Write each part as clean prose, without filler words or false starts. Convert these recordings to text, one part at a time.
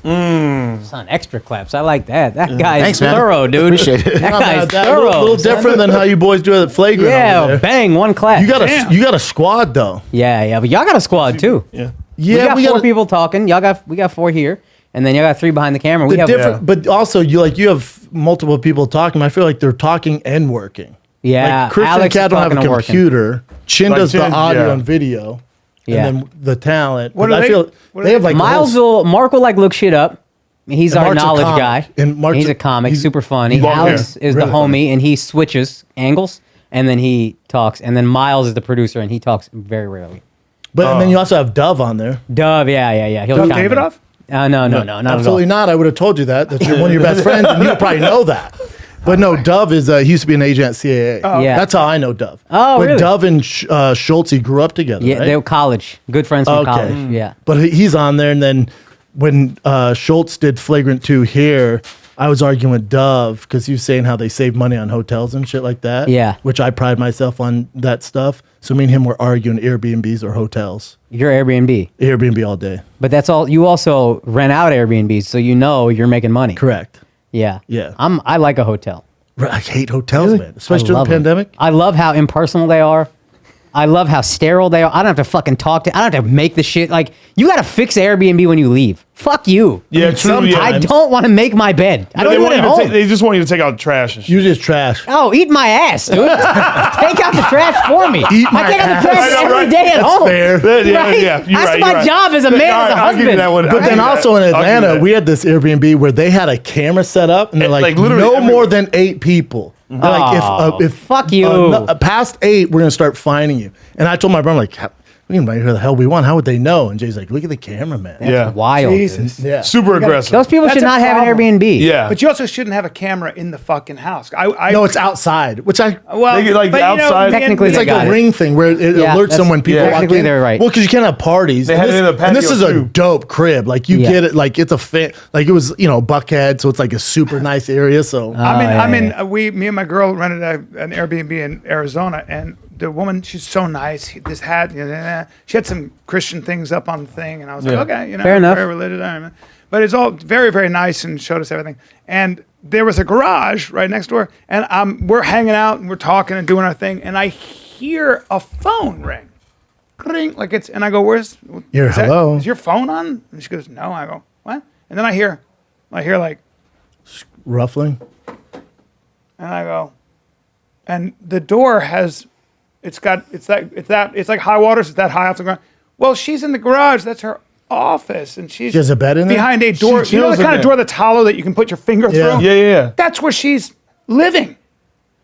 Son, extra claps. I like that. That guy Thanks, is man. thorough, dude. Appreciate it. That Not guy's bad. thorough. A little different than how you boys do it at Flagrant. over Yeah, there. bang, one clap. You got a squad though. Yeah, but y'all got a squad too. Yeah, we got 4 people talking. We got 4 here, and then y'all got 3 behind the camera. We have different, but also you have multiple people talking. I feel like they're talking and working. Yeah, like Christian Alex is Cat don't have a talking and working. computer. Chin Like does the Chin, audio yeah. and video. Yeah. And then the talent. What But are I they- feel what are they have like Mark will like look shit up. He's And our Mark's a knowledge comic. guy. And Mark's he's a- a comic, he's- super funny. long Alex hair. is Really the homie, and he switches angles, and then he talks. And then Miles is the producer, and he talks very rarely. But and then you also have Dove on there. Dove, yeah. He'll Dove chime in. Davidoff? No, not Absolutely at all. not. I would have told you that. That's one of your best friends, and you would probably know that. But no, Dove is he used to be an agent at CAA. Yeah. That's how I know Dove. Oh, but really? Dove and Schultz grew up together. Yeah, right? they were college, good friends from college. Yeah. But he's on there, and then when Schultz did Flagrant 2 here, I was arguing with Dove because he was saying how they save money on hotels and shit like that. Yeah. Which I pride myself on that stuff. So me and him were arguing Airbnbs or hotels. You're Airbnb, Airbnb all day. but that's all. You also rent out Airbnbs, so you know you're making money. Correct. Yeah. Yeah. I like a hotel. I hate hotels, man. Especially I during love the 'em. pandemic. I love how impersonal they are. I love how sterile they are. I don't have to fucking talk to. I don't have to make the shit. Like, you got to fix Airbnb when you leave. Fuck you. Yeah, true. Yeah. I don't want to make my bed. I don't They do it want at you to home. take- they just want you to take out the trash and shit. You just trash. Oh, eat my ass, dude. Take out the trash for me. Eat my I take out the trash ass. I know, every right? day at That's home. fair. Right? That's my job as a man, as a I'll give you husband. that one. But I'll then give you also that. in I'll give you Atlanta, that. we had this Airbnb where they had a camera set up, and they're like, Like, literally no everywhere. more than 8 people. They're like, if fuck you. Past 8, we're gonna start fining you. And I told my brother, like, we can invite who the hell we want. How would they know? And Jay's like, look at the cameraman. Yeah. Wild. Jesus. Yeah. Super aggressive. Those people That's should a not have an problem. Airbnb. Yeah. But you also shouldn't have a camera in the fucking house. I No, it's outside, which I. well, They get, like, but, the you know, outside- Technically, It's they like got a it. ring thing where it Yeah, alerts that's- them when people yeah. walk Technically, in. they're right. Well, because you can't have parties. They And had it in the and this patio, is a too. dope crib. Like you Yeah. get it. Like it's a like it was Buckhead, so it's like a super nice area. So me and my girl rented an Airbnb in Arizona, and the woman, she's so nice. This hat, she had some Christian things up on the thing, and I was Yeah. like, okay, Fair enough. very religious, all right, man. But it's all very, very nice, and showed us everything. And there was a garage right next door, and we're hanging out and we're talking and doing our thing, and I hear a phone ring, ring, like it's, and I go, "Where's? Hello. Is your phone on?" And she goes, "No." I go, "What?" And then I hear like. ruffling. And I go, and the door has, it's like high waters. It's that high off the ground. Well, she's in the garage. That's her office, and she's She has a bed in there? behind a door. She You know chills the in kind of there. door that's hollow that you can put your finger Yeah. through. Yeah. That's where she's living.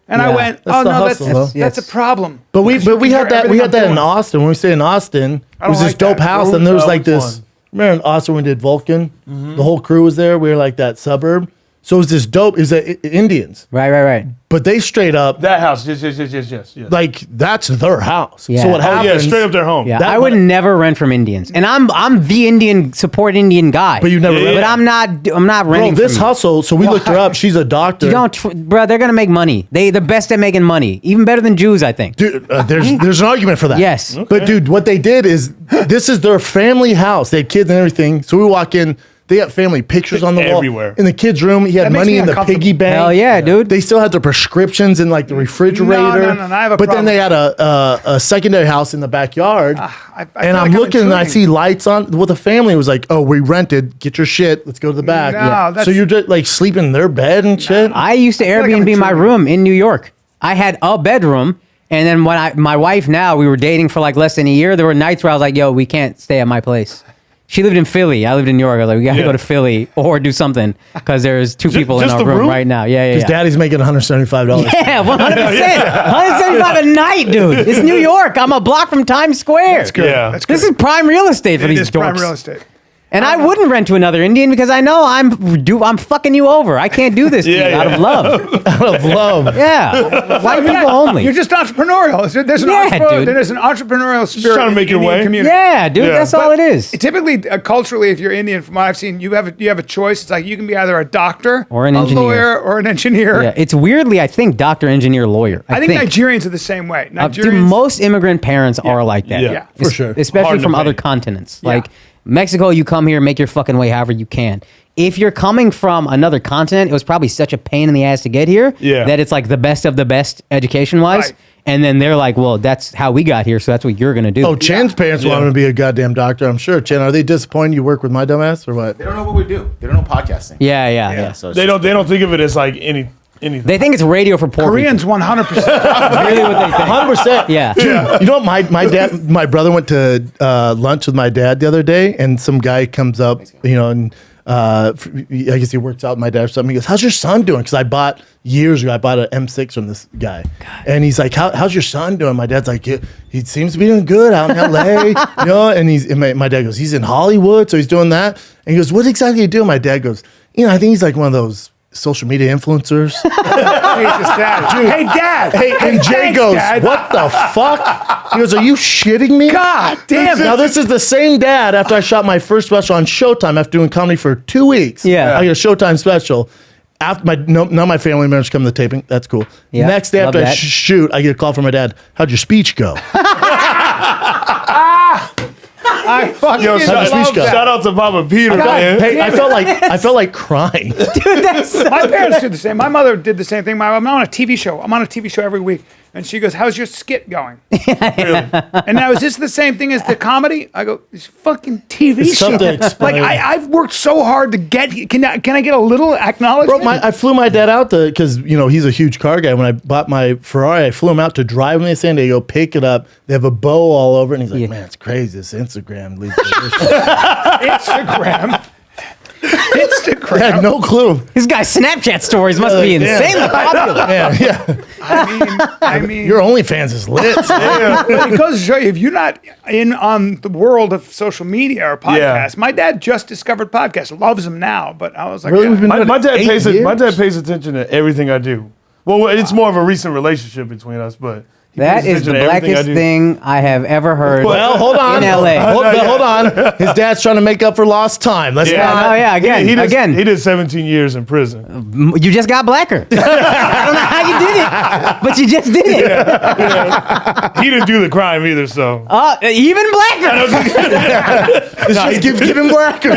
And I Yeah. went, That's oh the no, hustle, that's though. a problem. But we Because you but we can had hear that we everything had that I'm in doing. Austin. When we stayed in Austin, it was don't this like dope that. house, and there was That like was this. fun. Remember in Austin when we did Vulcan? The whole crew was there. We were like that suburb. So it was this dope. It was Indians, Right. but they straight up That house. Yes. like that's their house. Yeah. So what Oh, Oh, happens? yeah, straight up their home. Yeah, That I would one- never rent from Indians, and I'm the Indian support Indian guy. But you never. Yeah. But I'm not Bro, renting. this from you. hustle. So we looked her up. She's a doctor. You don't, bro. They're gonna make money. They're the best at making money, even better than Jews, I think. Dude, there's an argument for that. Yes. But dude, what they did is this is their family house. They had kids and everything. So we walk in. They got family pictures on the wall. Everywhere. In the kids' room, he had That makes money me in the uncomfortable. piggy bank. Hell yeah, dude. They still had their prescriptions in like the refrigerator. No, I have a but problem. then they had a secondary house in the backyard. I and feel I'm like I'm looking and I intruding. see lights on. Well, the family was like, "Oh, we rented. Get your shit. Let's go to the back." No, So that's- you're just like sleeping in their bed and shit. I used to like I'm Airbnb my intruding. room in New York. I had a bedroom, and then when my wife now, we were dating for like less than a year. There were nights where I was like, "Yo, we can't stay at my place." She lived in Philly. I lived in New York. I was like, "We gotta Yeah. go to Philly or do something," because there's two people in just our the room room? right now. Yeah. His daddy's making $175. Yeah, 100%. 175 a night, dude. It's New York. I'm a block from Times Square. That's good. Yeah. That's good. This is prime real estate for It these is prime dorks. real estate. And I wouldn't rent to another Indian because I know I'm fucking you over. I can't do this to Yeah, you out yeah. of love. Out of love. Yeah, white people only. You're just entrepreneurial. There's an Yeah, dude. there's an entrepreneurial spirit. trying to make in your Indian way. community. Yeah, dude, Yeah. that's all it is. Typically, culturally, if you're Indian, from what I've seen, you have a choice. It's like you can be either a doctor Or an a engineer. lawyer, or an engineer. Yeah, it's weirdly, I think, doctor, engineer, lawyer. I think Nigerians are the same way. Dude, Nigerians, most immigrant parents are like that. Yeah, for sure. Especially Hard to from pay. other continents. Like Mexico, you come here, make your fucking way however you can. If you're coming from another continent, it was probably such a pain in the ass to get here that it's like the best of the best education-wise. Right. And then they're like, well, that's how we got here, so that's what you're going to do. Oh, Chan's parents want him to be a goddamn doctor, I'm sure. Chan, are they disappointed you work with my dumbass or what? They don't know what we do. They don't know podcasting. Yeah. So it's They don't think of it as like anything. They think it's radio for poor Koreans 100%. people. Really what they think. 100%. Yeah. Dude, you know what? My brother went to lunch with my dad the other day, and some guy comes up, and I guess he works out with my dad or something. He goes, "How's your son doing?" Because years ago, I bought an M6 from this guy, and he's like, "How's your son doing?" My dad's like, "He seems to be doing good out in LA, And my dad goes, "He's in Hollywood, so he's doing that." And he goes, "What exactly are you doing?" My dad goes, "I think he's like one of those social media influencers." Hey, Dad. Hey, and Jay thanks, goes, Dad. "What the fuck?" He goes, "Are you shitting me?" God damn. Now this is the same dad after I shot my first special on Showtime after doing comedy for 2 weeks. Yeah. I get a Showtime special. After none of my family members come to the taping. That's cool. Yeah, Next day love after I that. shoot, I get a call from my dad. "How'd your speech go?" I fucking Yo, How'd love your speech go? that. shout out to Papa Peter, man. Hey, I felt like crying. Dude, that's My parents did the same. My mother did the same thing. I'm on a TV show. I'm on a TV show every week. And she goes, "How's your skit going?" And now, is this the same thing as the comedy? I go, "It's fucking TV It's show." tough to explain. Like I've worked so hard to get. Can I get a little acknowledgement? Bro, I flew my dad out because he's a huge car guy. When I bought my Ferrari, I flew him out to drive me to San Diego, pick it up. They have a bow all over it, and he's like, Yeah. "Man, it's crazy. This Instagram leads Instagram. I had no clue. This guy's Snapchat stories must be Yeah. insanely popular. Yeah. I mean, Your OnlyFans is lit. but it goes to show you, if you're not in on the world of social media or podcasts, my dad just discovered podcasts, loves them now. But I was like, Really? yeah. We've been- My dad 8 pays years? my dad pays attention to everything I do. Well, it's more of a recent relationship between us, but he That pays is the attention to everything I blackest do. thing I have ever heard. Well, hold on. In LA. Hold on. His dad's trying to make up for lost time. Let's Yeah, not. no, yeah, again, He again. did 17 years in prison. You just got blacker. I don't know how you did it, but you just did it. He didn't do the crime either, so. Even blacker. It's just give him blacker.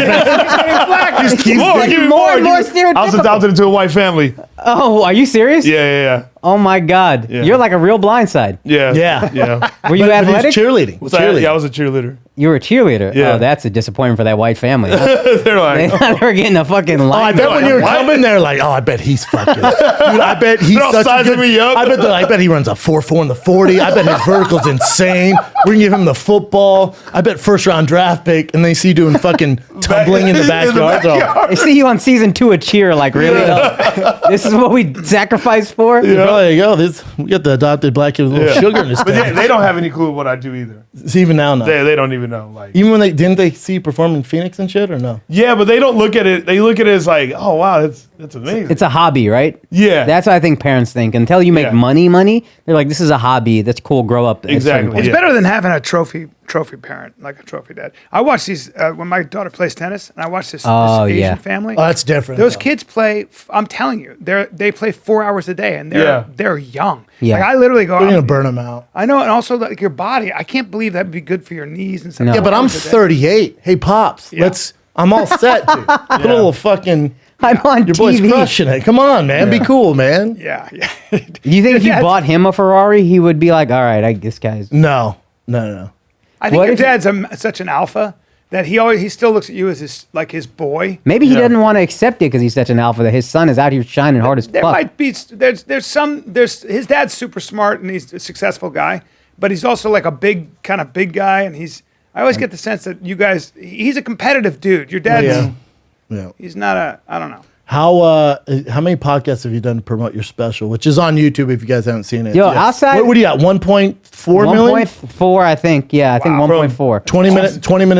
Just keep More, give me more more. and more I was stereotypical. adopted into a white family. Oh, are you serious? Yeah. Oh my God. Yeah. You're like a real blindside. Yeah. Yeah. Were you But athletic? he's cheerleading. So yeah, I was a cheerleader. You were a cheerleader. Yeah. Oh, that's a disappointment for that white family. Huh? They're like, They were getting a fucking Oh, I line. bet when you were What? coming there, like, oh, I bet he's fucking. Dude, I bet he's They're all such a sizing good. me up. I bet he runs a 4.4 in the 40. I bet his vertical's insane. We're gonna give him the football. I bet first round draft pick, and they see you doing fucking tumbling in the backyard. So, They see you on season 2 of Cheer, like, really? This is what we sacrificed for? oh, there you go. We got the adopted black kid with a little sugar in his but tank. they don't have any clue what I do either. It's even now, no. They don't even know. Like, Even when didn't they see you perform in Phoenix and shit or no? yeah, but they don't look at it. They look at it as like, oh wow, that's amazing. It's a hobby, right? Yeah. That's what I think parents think. Until you make Yeah. money, they're like, this is a hobby. That's cool. Grow up. at a certain Exactly. point. It's Yeah. better than having a trophy parent, like a trophy dad. I watch these when my daughter plays tennis, and I watch this Oh, Asian yeah. family. Oh, that's different. Those though. kids play. I'm telling you, they play 4 hours a day, and Yeah. they're young. Yeah. Like I literally go. We're gonna burn them out. I know, and also like your body. I can't believe that'd be good for your knees and stuff. No. Yeah, but I'm 38. Hey, pops, Yeah. I'm all set, dude. Put a little fucking. I'm on Your boy's TV. crushing it. Come on, man. Be cool, man. Yeah. Do you think if you Dad's- bought him a Ferrari, he would be like, all right, this guy's. No. I think What your if- dad's such an alpha that he still looks at you as his boy. Maybe he Yeah. doesn't want to accept it because he's such an alpha that his son is out here shining hard as There fuck. might be there's his dad's super smart and he's a successful guy, but he's also like a big guy, and I always get the sense that you guys he's a competitive dude. Your dad's Yeah. he's not I don't know. How many podcasts have you done to promote your special, which is on YouTube if you guys haven't seen it? Yo, outside- What do you got? 1.4 million? 1.4, I think. Yeah, I think 1.4. 20 minute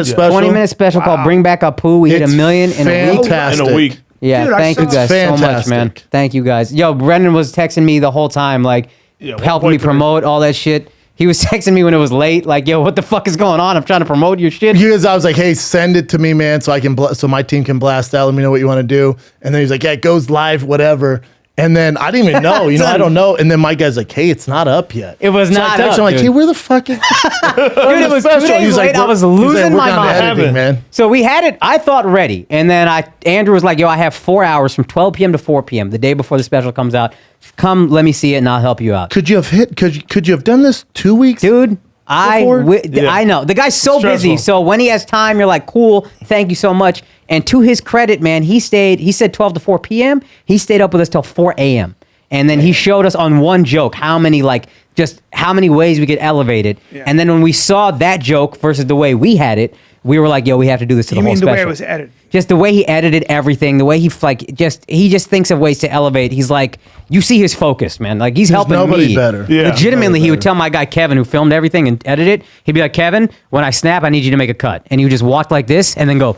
special. 20-minute special called "Bring Back Apu." We hit It's 1 million in a week. fantastic. in a week. Yeah, Dude, I thank you saw- guys so much, Fantastic. man. Thank you guys. Yo, Brendan was texting me the whole time, like Yeah, helping me 1.3. promote all that shit. He was texting me when it was late, like, yo, what the fuck is going on? I'm trying to promote your shit. Because I was like, hey, send it to me, man, so I can so my team can blast out. Let me know what you want to do. And then he's like, yeah, it goes live, whatever. And then I didn't even know, I don't know. And then my guy's like, hey, it's not up yet. It was so not I text up, him, like, dude. hey, where the fuck is Dude, it was 2 days He's late. I was losing we're my down to mind. editing, man. So we had it, I thought, ready. And then Andrew was like, yo, I have 4 hours from 12 p.m. to 4 p.m. the day before the special comes out. Come, let me see it and I'll help you out. Could you have done this 2 weeks? Dude, I know. The guy's so Stressful. busy. So when he has time, you're like, cool, thank you so much. And to his credit, man, he said 12 to 4 p.m. He stayed up with us till 4 a.m. And then he showed us on one joke how many ways we could elevate it. Yeah. And then when we saw that joke versus the way we had it, we were like, yo, we have to do this to the whole special. You mean the way it was edited? Just the way he edited everything, the way he just thinks of ways to elevate. He's like, you see his focus, man. Like he's helping nobody me. better. Yeah. Legitimately, Nobody he would better. tell my guy Kevin, who filmed everything and edited it, he'd be like, Kevin, when I snap, I need you to make a cut. And he would just walk like this and then go.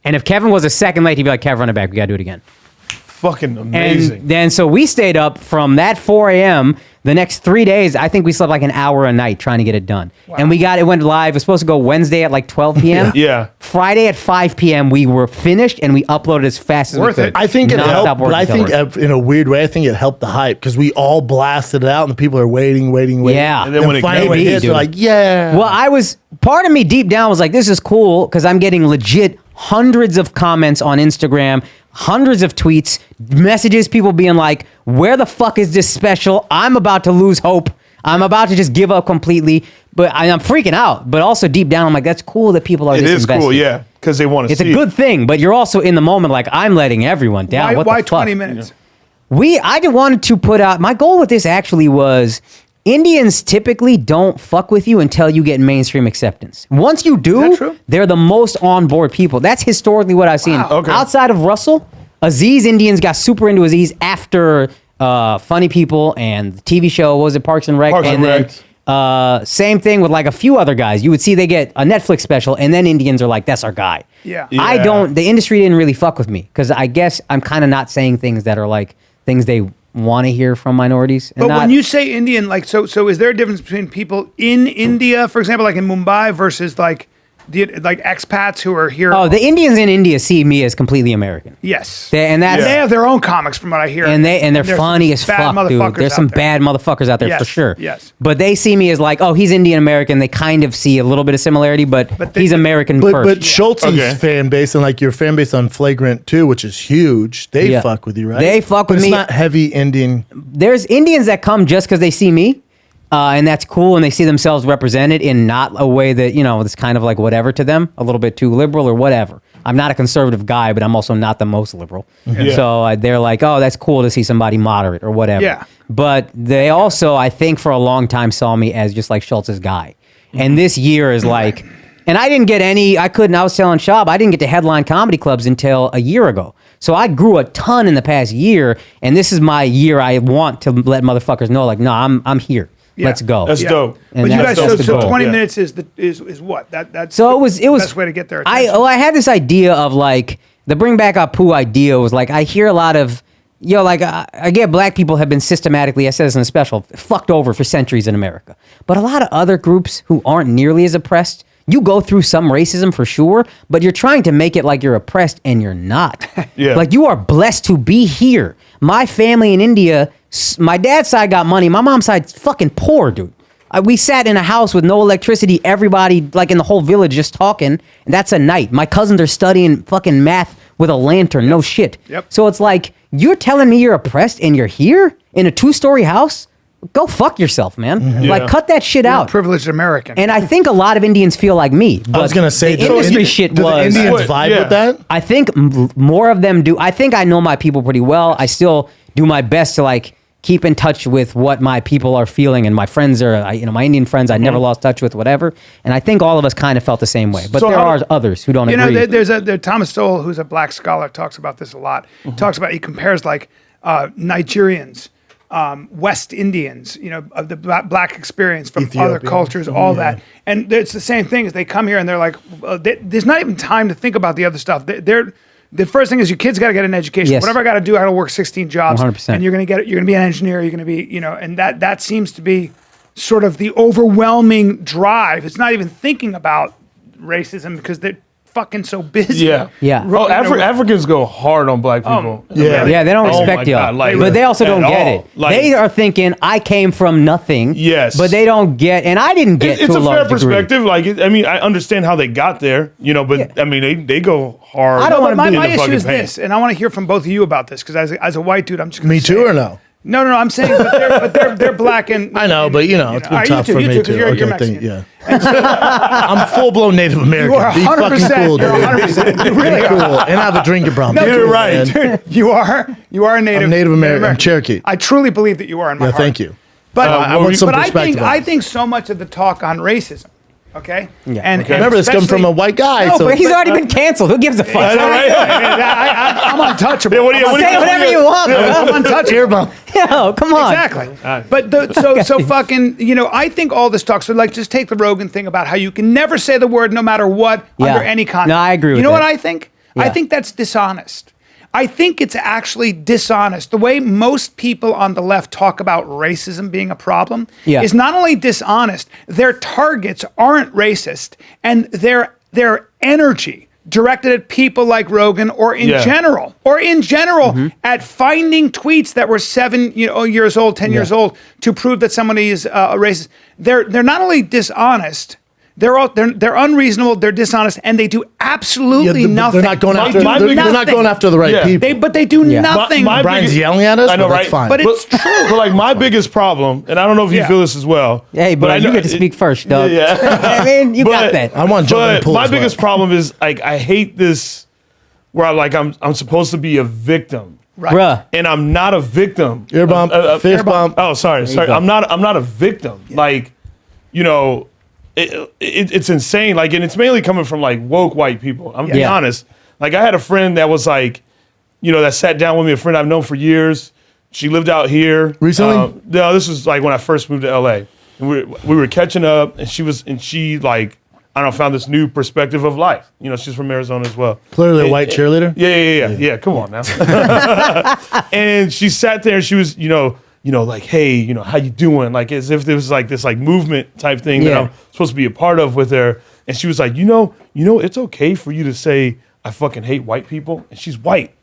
And if Kevin was a second late, he'd be like, Kev, run it back. We gotta do it again. Fucking amazing. And then so we stayed up from that 4 a.m. The next 3 days, I think we slept like an hour a night trying to get it done. Wow. And it went live. It was supposed to go Wednesday at like 12 p.m. Yeah. Friday at 5 p.m. we were finished and we uploaded as fast as we Worth could. it. I think it Non-stop helped, but working I think till it. in a weird way, I think it helped the hype because we all blasted it out and people are waiting. Yeah. And then then when it finally came, when it hit, dude. they're like, yeah. Well, part of me deep down was like, this is cool because I'm getting legit hundreds of comments on Instagram, hundreds of tweets, messages, people being like, where the fuck is this special? I'm about to lose hope. I'm about to just give up completely. But I'm freaking out. But also deep down, I'm like, that's cool that people are It this is invested. cool, yeah, because they want to It's see a good thing, but you're also in the moment like, I'm letting everyone down. What Why the fuck? 20 minutes? I just wanted to put out, my goal with this actually was, Indians typically don't fuck with you until you get mainstream acceptance. Once you do, Is that true? they're the most on board people. That's historically what I've seen. Wow. Okay. Outside of Russell, Aziz Indians got super into Aziz after Funny People and the TV show, what was it, Parks and Rec? Parks and Rec. Then same thing with like a few other guys. You would see they get a Netflix special and then Indians are like, that's our guy. Yeah. Yeah. The industry didn't really fuck with me because I guess I'm kind of not saying things that are like things they want to hear from minorities. But when you say Indian, like, so is there a difference between people in India, for example, like in Mumbai, versus like expats who are here? the Indians in India see me as completely American. Yes. They They have their own comics, from what I hear. And they're there's funny as bad fuck, dude. motherfuckers There's some out there. bad motherfuckers out there Yes, for sure. yes. But they see me as like, oh, he's Indian American. They kind of see a little bit of similarity, but they- he's American But first. Schultz's Okay. fan base and like your fan base on Flagrant too, which is huge, they Yeah. fuck with you, right? They fuck But with it's me. not heavy Indian. There's Indians that come just because they see me. And that's cool, and they see themselves represented in not a way that, it's kind of like whatever to them, a little bit too liberal or whatever. I'm not a conservative guy, but I'm also not the most liberal. Yeah. So they're like, oh, that's cool to see somebody moderate or whatever. Yeah. But they also, I think for a long time, saw me as just like Schultz's guy. And this year is like, and I didn't get I was telling Shab, I didn't get to headline comedy clubs until a year ago. So I grew a ton in the past year, and this is my year I want to let motherfuckers know, like, no, I'm here. Yeah. Let's go. That's dope. And But you that's- guys, that's the so goal. 20 Yeah. minutes is what? That's So it was the best way to get their attention. I had this idea of like the bring back Apu idea was like I hear a lot of I get black people have been systematically, I said this in a special, fucked over for centuries in America. But a lot of other groups who aren't nearly as oppressed, you go through some racism for sure, but you're trying to make it like you're oppressed and you're not. Yeah. Like you are blessed to be here. My family in India, my dad's side got money. My mom's side's fucking poor, dude. We sat in a house with no electricity, everybody like in the whole village just talking, and that's a night. My cousins are studying fucking math with a lantern, no shit. Yep. So it's like, you're telling me you're oppressed and you're here in a 2-story house? Go fuck yourself, man. Yeah. Like, cut that shit You're a out. privileged American. And I think a lot of Indians feel like me. I was but gonna say, the do industry Indi- shit do the was. Indians What? vibe Yeah. with that? I think more of them do. I think I know my people pretty well. I still do my best to like keep in touch with what my people are feeling, and my friends are, my Indian friends I never lost touch with, whatever. And I think all of us kind of felt the same way. But So there how- are others who don't agree. there's Thomas Sowell, who's a black scholar, talks about this a lot. He compares like Nigerians, West Indians, of the black experience from other Ethiopians. cultures, all that. And it's the same thing as they come here and they're like, there's not even time to think about the other stuff. The first thing is your kids got to get an education. Yes. Whatever I got to do, I got to work 16 jobs. 100%. And you're going to get it. You're going to be an engineer. You're going to be, and that seems to be sort of the overwhelming drive. It's not even thinking about racism because they're fucking so busy. Yeah. Yeah. Oh, Africans go hard on black people. Yeah. Yeah, they don't Oh respect my y'all. God, like, but they also at don't get all. it. Like- they are thinking, I came from nothing. Yes. But they don't get, and I didn't get It's to a large fair degree. perspective. Like, I mean, I understand how they got there, but I mean, they go hard. I don't wanna My, be in my the issue fucking is paint. this, and I want to hear from both of you about this, because as a white dude, I'm just gonna Me say too it. or no? No, I'm saying, they're black and I know, but it's been all right, tough you for too, me you too, too. 'cause you're Okay, Mexican. I'm full blown Native American. You are Be fucking 100%. cool, dude. You're 100%. You really Be are. cool, and have a drink of brown. No, Be dude, cool, right. man. You are a native. I'm Native American. I'm Cherokee. I truly believe that you are in my Yeah, heart. thank you. But I want some but I perspective think on I this. think so much of the talk on racism. Okay. Yeah. And, Okay. and Remember, this comes from a especially- white guy. No, so but he's already been canceled. Who gives a fuck? I know, right? I'm untouchable. Yeah, what do you- I'm what do you- Say whatever you want, I'm bro. untouchable. Ear bump. Yo, come on. Exactly. But so fucking, I think all this talk, so like just take the Rogan thing about how you can never say the word no matter what Yeah. under any context. No, I agree with You know what that. I think? I Yeah. think that's dishonest. I think it's actually dishonest. The way most people on the left talk about racism being a problem Yeah. is not only dishonest, their targets aren't racist, and their energy directed at people like Rogan or in Yeah. general Mm-hmm. at finding tweets that were 7 years old, 10 years old to prove that somebody is a racist. They're not only dishonest, they're unreasonable, they're dishonest, and they do absolutely nothing. They're not going They after. do They're not nothing. going after the right Yeah. people. But they do Yeah. nothing. My Brian's biggest- yelling at us. I know, but right? That's fine. But it's true. But like my biggest problem, and I don't know if you Yeah. feel this as well. Hey, but bro, I you know- get to speak first, dog. Yeah. I mean, you got that. I want to jump in the But pool. my as well. biggest problem is like I hate this, where I'm supposed to be a victim, Bruh. and I'm not a victim. Ear bump, fist bump. Oh, sorry. go. I'm not a victim. Like, it's insane. Like, and it's mainly coming from like woke white people. I'm being Yeah. honest. Like, I had a friend that was like, that sat down with me. A friend I've known for years. She lived out here Recently? No, this was like when I first moved to LA, and we were catching up, and she like, I don't know, found this new perspective of life. She's from Arizona as well. Clearly a white cheerleader. Yeah. Come on now. And she sat there and she was, like, hey, how you doing? Like, as if there was like this like movement type thing that Yeah. I'm supposed to be a part of with her. And she was like, it's okay for you to say I fucking hate white people. And she's white.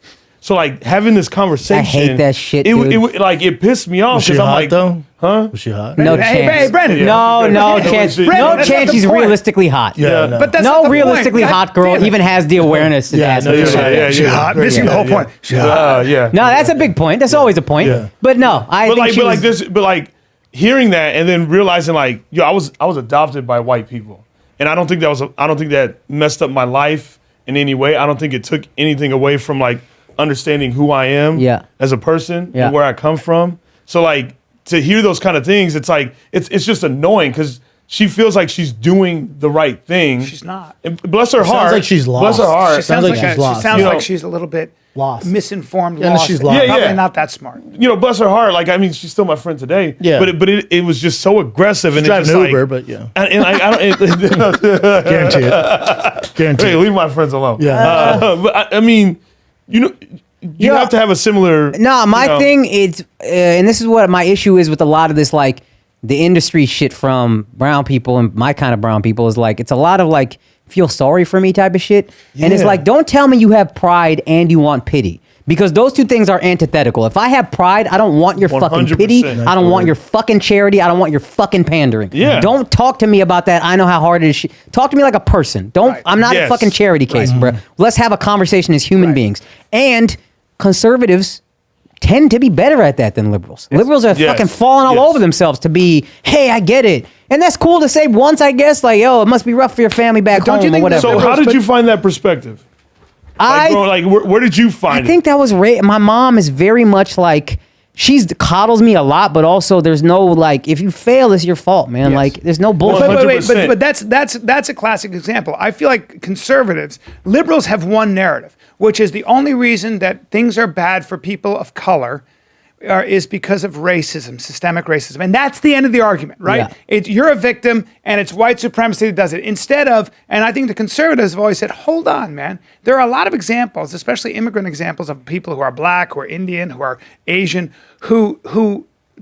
So like having this conversation, that shit, It dude. like it pissed me off Was she because I'm hot like, though? huh? Was she hot? No Hey, chance. Brendan. No Brendan. chance. Brendan, No that's not chance the she's point. realistically hot. Yeah, no. But that's No not the realistically point. hot girl God damn it. even has the awareness to ask no, me. yeah. She hot. Missing the whole point. She hot. Yeah. No, that's a big point. That's always a point. Yeah. But no, I But think like, she was, hearing that and then realizing like, I was adopted by white people, and I don't think that messed up my life in any way. I don't think it took anything away from like understanding who I am Yeah. as a person Yeah. and where I come from. So like to hear those kind of things, it's like it's just annoying because she feels like she's doing the right thing. She's not. And bless her heart. like she's lost. Bless her heart. She sounds like like she's lost. She sounds You know, like she's a little bit Lost. misinformed. Yeah, no, lost. she's lost. Yeah, Probably yeah. not that smart. Bless her heart. Like, I mean, she's still my friend today. Yeah. But it was just so aggressive. And Drive it's an just Uber, like, but yeah, and I don't. guarantee it. Guarantee Hey, it. leave my friends alone. Yeah. But I mean, you Yeah. have to have a similar. No, my thing is, and this is what my issue is with a lot of this, like the industry shit from brown people and my kind of brown people is like, it's a lot of like, feel sorry for me type of shit. And it's Yeah. like, don't tell me you have pride and you want pity. Because those two things are antithetical. If I have pride, I don't want your fucking 100%. pity. I don't want your fucking charity. I don't want your fucking pandering. Yeah. Don't talk to me about that. I know how hard it is. Talk to me like a person. Don't. Right. I'm not a Yes. fucking charity case, bro. Let's have a conversation as human beings. And conservatives tend to be better at that than liberals. Liberals are Yes. fucking falling all Yes. over themselves to be, hey, I get it. And that's cool to say once, I guess, like, yo, it must be rough for your family back don't home you or think whatever. So how did you find that perspective? Where did you find I think that was my mom is very much like, she's coddles me a lot, but also there's no like, if you fail, it's your fault, man. Yes. Like, there's no bullshit. But 100%. but that's a classic example. I feel like conservatives, liberals have one narrative, which is the only reason that things are bad for people of color is because of racism, systemic racism. And that's the end of the argument, right? Yeah. You're a victim and it's white supremacy that does it. Instead of, and I think the conservatives have always said, hold on, man. There are a lot of examples, especially immigrant examples of people who are black, who are Indian, who are Asian, who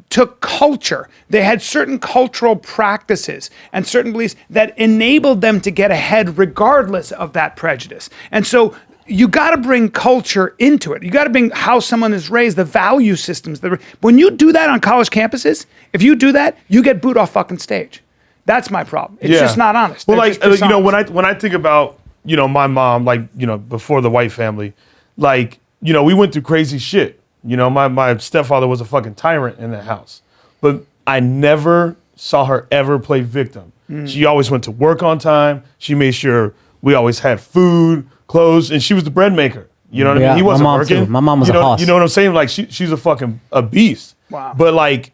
took culture. They had certain cultural practices and certain beliefs that enabled them to get ahead regardless of that prejudice. And so you got to bring culture into it. You got to bring how someone is raised, the value systems. When you do that on college campuses, if you do that, you get booed off fucking stage. That's my problem. It's just not honest. Well, They're like, just dishonest. when I think about, my mom, like, before the white family, like, we went through crazy shit. My stepfather was a fucking tyrant in that house. But I never saw her ever play victim. She always went to work on time. She made sure we always had food, clothes, and she was the bread maker. You know what I mean? He wasn't my mom working. too. My mom was a hoss. You know what I'm saying? Like, she's a fucking a beast. Wow. But like,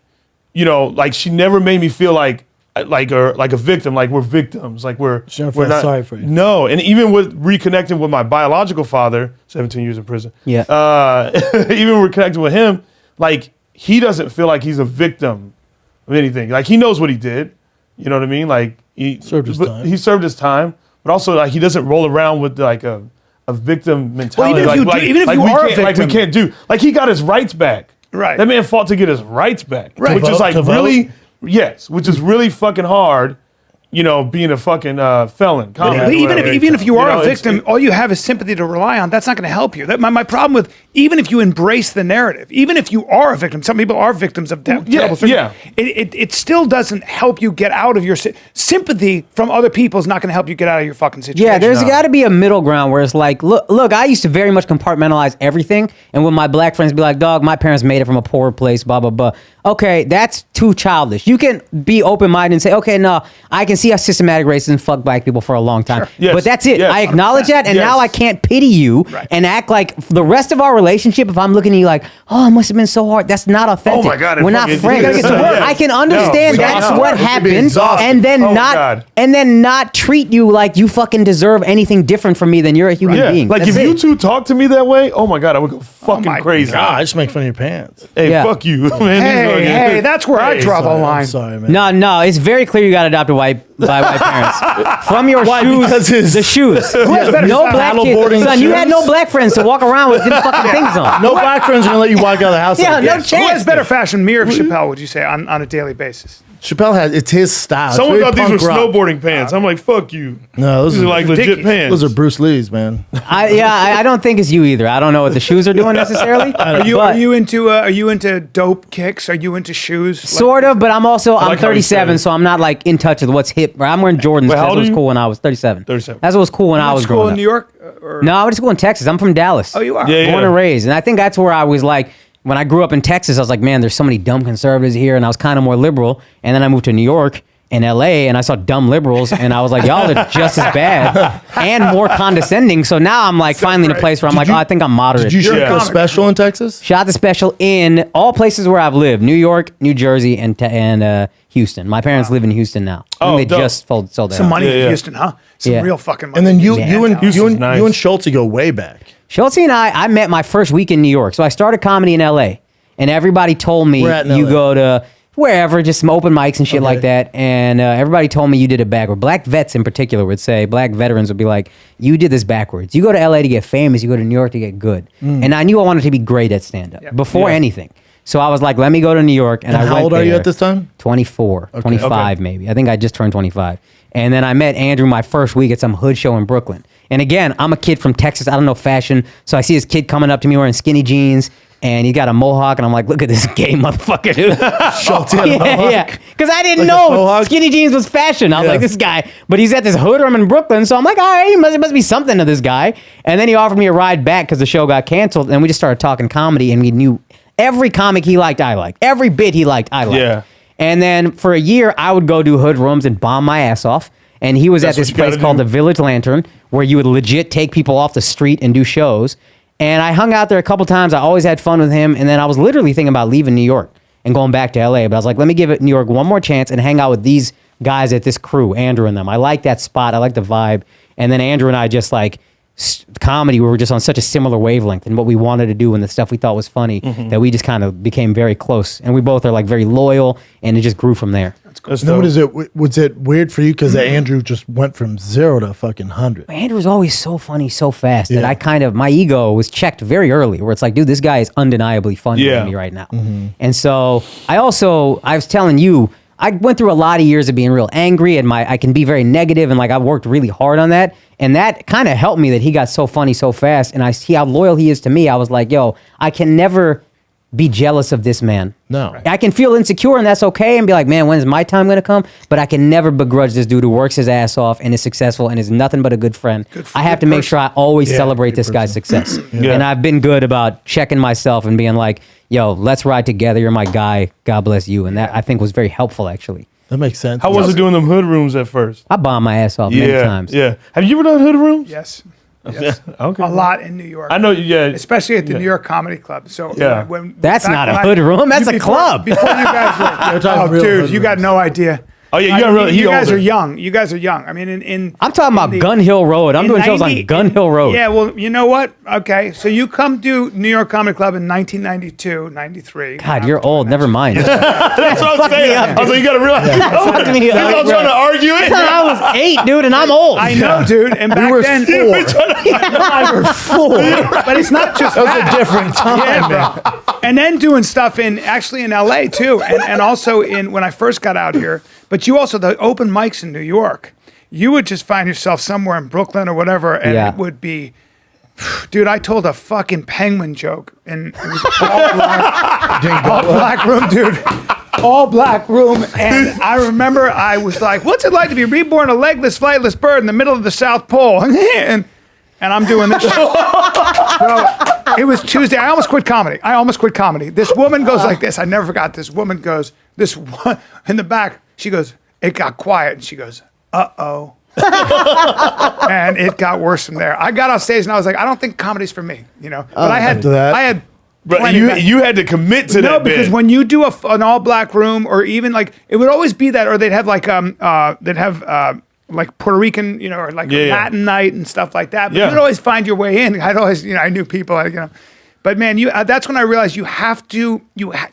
like she never made me feel like a victim, like we're victims, like we're felt not sorry for you. No, and even with reconnecting with my biological father, 17 years in prison. Yeah. Even reconnecting with him, like he doesn't feel like he's a victim of anything. Like he knows what he did. You know what I mean? Like he Served his time. He served his time, but also like he doesn't roll around with like a victim mentality. even if you are a victim. like we can't do. Like he got his rights back. Right. That man fought to get his rights back. Right. Which is like To vote? really. Yes, which is really fucking hard, being a fucking felon. But even if you are a victim, all you have is sympathy to rely on. That's not going to help you. My problem with, even if you embrace the narrative, even if you are a victim, some people are victims of terrible circumstances. It still doesn't help you get out of your sympathy from other people is not going to help you get out of your fucking situation. Yeah, there's got to be a middle ground where it's like, look, I used to very much compartmentalize everything, and when my black friends be like, dog, my parents made it from a poor place, blah, blah, blah. Okay, that's too childish. You can be open-minded and say, okay, no, I can see how systematic racism fucked black people for a long time. Sure. Yes. But that's it. Yes. I acknowledge that, and Yes. now I can't pity you and act like the rest of our relationship, if I'm looking at you like, oh, it must have been so hard. That's not authentic. Oh my God, it We're not fucking friends. is. Yes. I can understand No, that's no. what It could be happened, exhausting. and then Oh my God. not treat you like you fucking deserve anything different from me than you're a human Yeah, being. like That's if you it. two talk to me that way, oh my God, I would go fucking my crazy. God, I just make fun of your pants. Hey, Yeah. fuck you, man. Hey, that's where I draw the line. I'm sorry, man. No, it's very clear you got adopted by white parents. From your shoes, Because his- the shoes. better No style? black kids. Paddleboarding Son, you had shoes? no black friends to walk around with them fucking things on. No black friends are gonna let you walk out of the house. Yeah, like no that. chance. Who has better fashion, me or Chappelle, would you say, on a daily basis? Chappelle has it's his style. It's Someone very thought these were punk rock. snowboarding pants. I'm like, fuck you. No, those These are like legit ridiculous. pants. those are Bruce Lee's, man. I don't think it's you either. I don't know what the shoes are doing necessarily. Are but you into dope kicks? Are you into shoes? sort of, but I'm like how he 37, said it. so I'm not like in touch with what's hip. I'm wearing Jordans. Wait, how That's old what was are you? cool when I was 37. 37. That's what was cool when I Like was school growing in up. New York? Or? No, I went to school in Texas. I'm from Dallas. Oh, you are? Yeah, Born and raised. And I think that's where I was like, when I grew up in Texas, I was like, man, there's so many dumb conservatives here. And I was kind of more liberal. And then I moved to New York and LA and I saw dumb liberals. And I was like, y'all are just as bad and more condescending. So now I'm like finally in a place where I'm like, oh, I think I'm moderate. Did you shoot Yeah. the special in Texas? Shot the special in all places where I've lived: New York, New Jersey, and Houston. My parents live in Houston now. I Oh, think they dope. just sold their Some house. money Yeah, in yeah. Houston, huh? Some Yeah. real fucking money. And then you Yeah. and you Houston's and nice. you and Schulte go way back. Schulte and I met my first week in New York. So I started comedy in LA, and everybody told me Where at in you LA? go to wherever, just some open mics and shit Okay. like that. And everybody told me you did it backward. Black vets in particular would say, black veterans would be like, you did this backwards. You go to LA to get famous, you go to New York to get good. And I knew I wanted to be great at stand-up before Yeah. anything. So I was like, let me go to New York. And I how went old are you there. at this time? 24, 25 Okay. maybe. I think I just turned 25. And then I met Andrew my first week at some hood show in Brooklyn. And again, I'm a kid from Texas. I don't know fashion. So I see this kid coming up to me wearing skinny jeans and he got a mohawk. And I'm like, look at this gay motherfucker, dude. Schulte had a mohawk? Yeah. Because I didn't Like a know mohawk? skinny jeans was fashion. I was Yeah. like, this guy. But he's at this hood room in Brooklyn. So I'm like, all right, it must be something to this guy. And then he offered me a ride back because the show got canceled. And we just started talking comedy. And we knew every comic he liked, I liked. Every bit he liked, I liked. Yeah. And then for a year, I would go do hood rooms and bomb my ass off. And he was That's at this what you gotta place called do. the Village Lantern, where you would legit take people off the street and do shows. And I hung out there a couple times. I always had fun with him. And then I was literally thinking about leaving New York and going back to LA. But I was like, let me give it New York one more chance and hang out with these guys at this crew, Andrew and them. I like that spot. I like the vibe. And then Andrew and I just like comedy, we were just on such a similar wavelength and what we wanted to do and the stuff we thought was funny that we just kind of became very close. And we both are like very loyal and it just grew from there. That's That's Then dope. what is it? Was it weird for you because Andrew just went from 0 to fucking 100? Andrew's always so funny so fast that Yeah. I kind of, my ego was checked very early where it's like, dude, this guy is undeniably funny Yeah. to me right now. And so I was telling you, I went through a lot of years of being real angry and I can be very negative and like I worked really hard on that. And that kind of helped me that he got so funny so fast and I see how loyal he is to me. I was like, yo, I can never be jealous of this man. No. I can feel insecure and that's okay and be like, man, when is my time going to come? But I can never begrudge this dude who works his ass off and is successful and is nothing but a good friend. I have to make sure I always celebrate this guy's success. And I've been good about checking myself and being like, yo, let's ride together. You're my guy. God bless you. And that I think was very helpful actually. That makes sense. How was it doing them hood rooms at first? I bombed my ass off many times. Yeah. Have you ever done hood rooms? Yes. Yes. Okay. A lot in New York. I know. Yeah. Especially at the New York Comedy Club. So Yeah. That's back not a when hood room, that's a before- club. Before you guys were, talking oh, real dude, hood you got no idea. Oh yeah. You got really. You guys older. are young. You guys are young. I mean, I'm talking about Gun Hill Road. I'm in doing shows 90 on Gun Hill Road. Yeah, well, you know what? Okay, so you come do New York Comedy Club in 1992, 93. God, you're old. Never mind. That's what I'm saying. I was like, you gotta realize. Fuck me up, I was bro. trying to argue it. I was 8, dude, and I'm old. I know, dude. And back were then, 4. I were 4. but it's not just That was a different time, Yeah, man. bro. And then doing stuff in LA too, and also in when I first got out here. But you also the open mics in New York. You would just find yourself somewhere in Brooklyn or whatever, and Yeah. it would be, dude. I told a fucking penguin joke, and it was all black room, dude. All black room, and I remember I was like, "What's it like to be reborn a legless, flightless bird in the middle of the South Pole?" and I'm doing this. Bro, it was Tuesday. I almost quit comedy. This woman goes like this. I never forgot. This woman goes, this one in the back. She goes, it got quiet. And she goes, uh-oh. And it got worse from there. I got off stage and I was like, I don't think comedy's for me, you know. But I had, after that. I had. But plenty you of- you had to commit to no, that. because bit. when you do an all black room, or even like it would always be that, or they'd have like like Puerto Rican, you know, or like a Yeah. Latin night and stuff like that. But Yeah. you'd always find your way in. I'd always, you know, I knew people, you know. But man, that's when I realized you have to.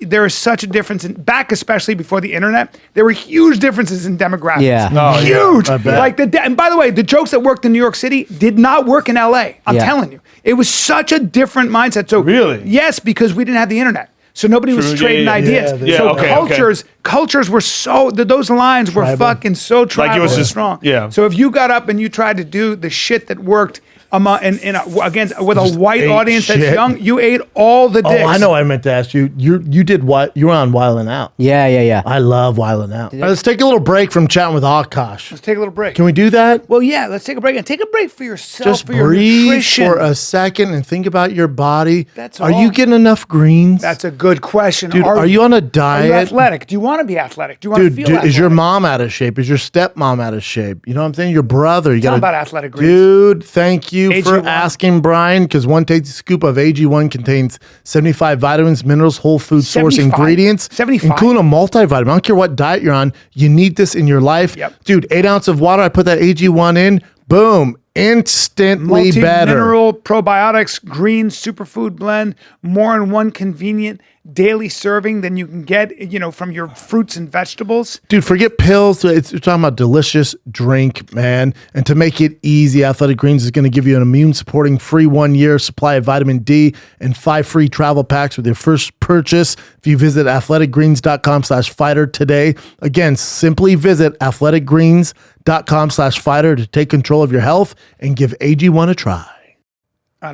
There is such a difference in back, especially before the internet. There were huge differences in demographics. Yeah. Oh, yeah. Huge. I bet. Like and by the way, the jokes that worked in New York City did not work in LA. I'm Yeah. telling you, it was such a different mindset. So Really? yes, because we didn't have the internet. So nobody was True, trading yeah, yeah. ideas. Yeah, so okay, okay. cultures were so those lines were Tribal. fucking so tribal Like it was and just- strong. yeah. So if you got up and you tried to do the shit that worked against with a white ate audience that's shit. young, you ate all the dicks. Oh, I know. I meant to ask you. You did what? You were on Wildin' Out. Yeah. I love Wildin' Out. All right, let's take a little break from chatting with Akaash. Let's take a little break. Can we do that? Well, yeah. Let's take a break and take a break for yourself, Just for your breathe nutrition. for a second and think about your body. That's Are all. you getting enough greens? That's a good question. Dude, are you on a Are you diet? athletic? Do you want to be athletic? Do you want to Dude, feel is athletic? your mom out of shape? Is your stepmom out of shape? You know what I'm saying? Your brother. You Tell got him about athletic greens. Dude, thank you for AG1. asking, Brian, because one tasty scoop of AG1 contains 75 vitamins, minerals, whole food source 75? ingredients, 75? including a multivitamin. I don't care what diet you're on. You need this in your life. Yep. Dude, 8 ounces of water. I put that AG1 in. Boom. Instantly better. Multi-mineral probiotics, green superfood blend, more in one convenient daily serving than you can get, you know, from your fruits and vegetables. Dude, forget pills. We're talking about delicious drink, man. And to make it easy, Athletic Greens is going to give you an immune-supporting free 1-year supply of vitamin D and 5 free travel packs with your first purchase if you visit athleticgreens.com/fighter today. Again, simply visit athleticgreens.com/fighter to take control of your health and give AG1 a try.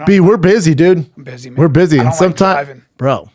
B, we're busy, dude. I'm busy, man. We're busy. I don't And like sometimes, driving. bro.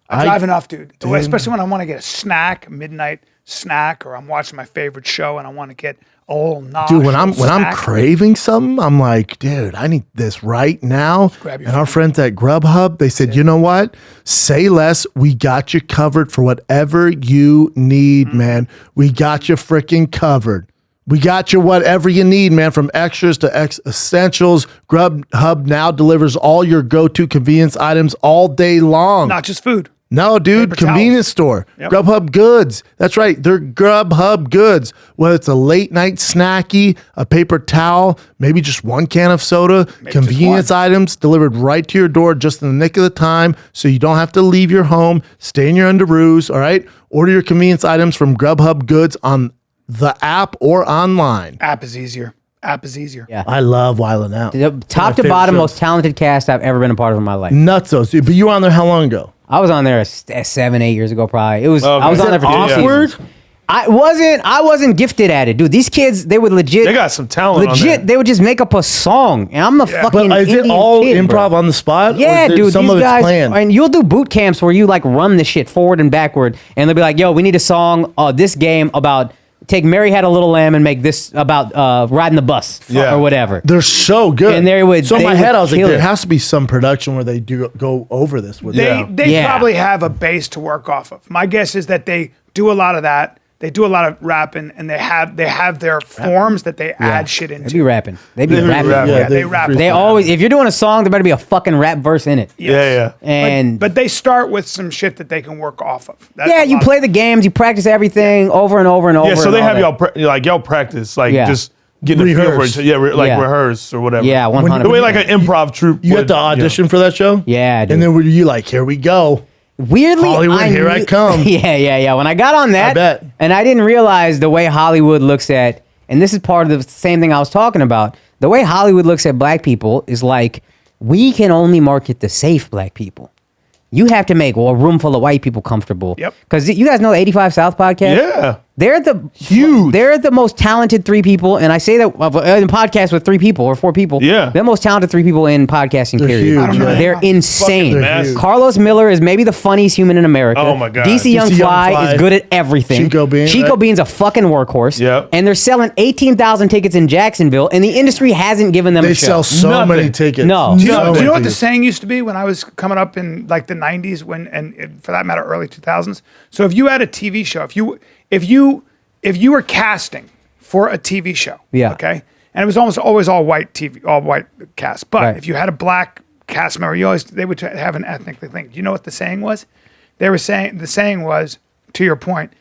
I drive enough, dude. Especially when I want to get a snack, midnight snack, or I'm watching my favorite show and I want to get a little nosh. Dude, when I'm snack. craving something, I'm like, dude, I need this right now. grab your And our friends at Grubhub, they said, you know what? Say less. We got you covered for whatever you need, Mm-hmm. man. We got you freaking covered. We got you whatever you need, man, from extras to essentials. Grubhub now delivers all your go-to convenience items all day long. Not just food. No, dude, Paper convenience towels. store. Yep. Grubhub goods. That's right. They're Grubhub goods. Whether it's a late night snacky, a paper towel, maybe just one can of soda, convenience items delivered right to your door just in the nick of the time so you don't have to leave your home, stay in your underoos, all right? Order your convenience items from Grubhub goods on the app or online. App is easier. Yeah. I love Wildin' Out. The top to favorite bottom, show. most talented cast I've ever been a part of in my life. Nutsos, dude. But you were on there how long ago? I was on there 7, 8 years ago, probably. It was. Okay. I was Is on it there for 2 awkward? seasons. I wasn't gifted at it, dude. These kids, they would legit. They got some talent on there. They would just make up a song, and I'm the fucking. But is it Indian all kid, bro. improv on the spot? Yeah, or is there dude. some These of it's guys, planned? and you'll do boot camps where you like run the shit forward and backward, and they'll be like, "Yo, we need a song, this game about take Mary Had a Little Lamb and make this about riding the bus Yeah. or whatever." They're so good. And they would- So in they my head, would I was like, kill there it. has to be some production where they do go over this with They them. they Yeah. probably have a base to work off of. My guess is that they do a lot of that. They do a lot of rapping, and they have their forms that they add shit They be into. rapping. They be They be rapping. rapping. Yeah, they rap. They always, if you're doing a song, there better be a fucking rap verse in it. Yeah. And But they start with some shit that they can work off of. That's yeah, a you lot. play the games, you practice everything over and over and over. Yeah, so and they all have that. y'all practice, like Yeah. just getting a feel for Rehearse. it. Yeah, Yeah. rehearse or whatever. Yeah, 100%. The way like an improv troupe. You would, had to audition for that show? Yeah, dude. And then were you like, here we go? Weirdly, Hollywood, here I come. Yeah. When I got on that, I bet. and I didn't realize the way Hollywood looks at, and this is part of the same thing I was talking about. The way Hollywood looks at black people is like, we can only market the safe black people. You have to make a room full of white people comfortable. Yep. Because you guys know the 85 South podcast? Yeah. They're the Huge. They're the most talented 3 people, and I say that in podcasts with 3 people or 4 people. Yeah. They're the most talented 3 people in podcasting. They're period. huge, I don't know. They're insane. Fucking massive. Carlos Miller is maybe the funniest human in America. Oh my God. DC Young DC Young Fly Fly. is good at everything. Chico Bean, Chico right? Bean's a fucking workhorse. Yep. And they're selling 18,000 tickets in Jacksonville, and the industry hasn't given them They a show. sell so Nothing. many tickets. No. Do you So know many what the tickets. saying used to be when I was coming up in like the 90s and for that matter early 2000s? So if you had a TV show, if you were casting for a TV show, Yeah. okay, and it was almost always all white cast, but Right. if you had a black cast member, they would have an ethnically thing. Do you know what the saying was? The saying was, to your point,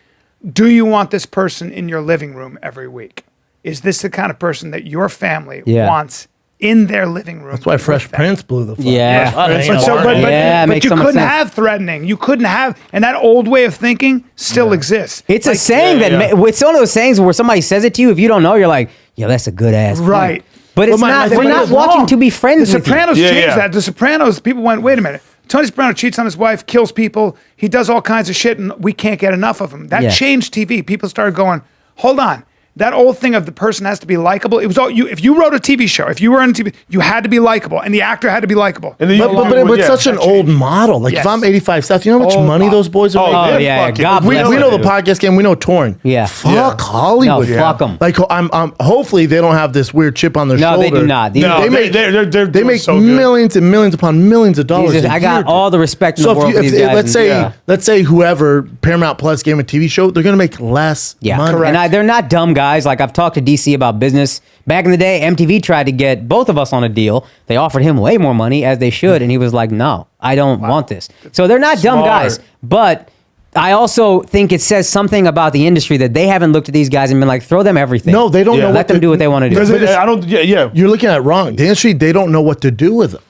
do you want this person in your living room every week? Is this the kind of person that your family Yeah. wants in their living room? That's why Fresh Prince blew the fuck. Yeah. up. Yeah. But, so, but, but, Yeah, it but makes you so much couldn't sense. have threatening. You couldn't have, and that old way of thinking still exists. It's a saying yeah. it's one of those sayings where somebody says it to you. If you don't know, you're like, yo, that's a good ass. point." Right. But it's Well, my not. thing We're not is watching wrong. to be friends The with you. Sopranos Yeah, changed yeah. that. The Sopranos, people went, wait a minute. Tony Soprano cheats on his wife, kills people. He does all kinds of shit, and we can't get enough of him. That Yeah. changed TV. People started going, hold on. That old thing of the person has to be likable. It was all you. If you wrote a TV show, if you were on TV, you had to be likable, and the actor had to be likable. And then you But it's yeah. such an old model. Like Yes. if I'm 85 South, you know how much Old money model. those boys are Oh, making? Oh they're yeah, fucking- God we bless know them, the dude. podcast game. We know touring. Yeah. Fuck Hollywood. No, fuck 'em. Like I'm hopefully they don't have this weird chip on their No, shoulder. they do not. These- No, They make- they're They doing make so good. millions and millions upon millions of dollars. Jesus, a I got year, all dude. the respect in So the world if, for you, these guys. let's say Yeah. let's say whoever Paramount Plus game a TV show, they're gonna make less Yeah, money. and they're not dumb guys. Like I've talked to DC about business. Back in the day, MTV tried to get both of us on a deal. They offered him way more money, as they should, and he was like, "No, I don't want this." So they're not dumb Smart. guys. But I also think it says something about the industry that they haven't looked at these guys and been like, "Throw them everything." No, they don't Yeah. know. Let what them to- do what they wanna do. Because But it's- I don't. Yeah. You're looking at it wrong. The industry, they don't know what to do with them.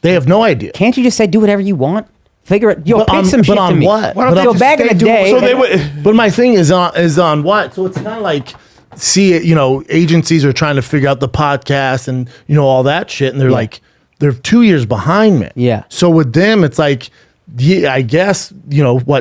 They have no idea. Can't you just say do whatever you want? Figure it. Yo, But pitch on- some but shit on to me. what? Why don't But they So just back in stay the doing- day, So they would. But my thing is on what? So it's kind of like, see it, agencies are trying to figure out the podcast and all that shit, and they're like, they're 2 years behind me. Yeah. So with them, it's like, yeah, I guess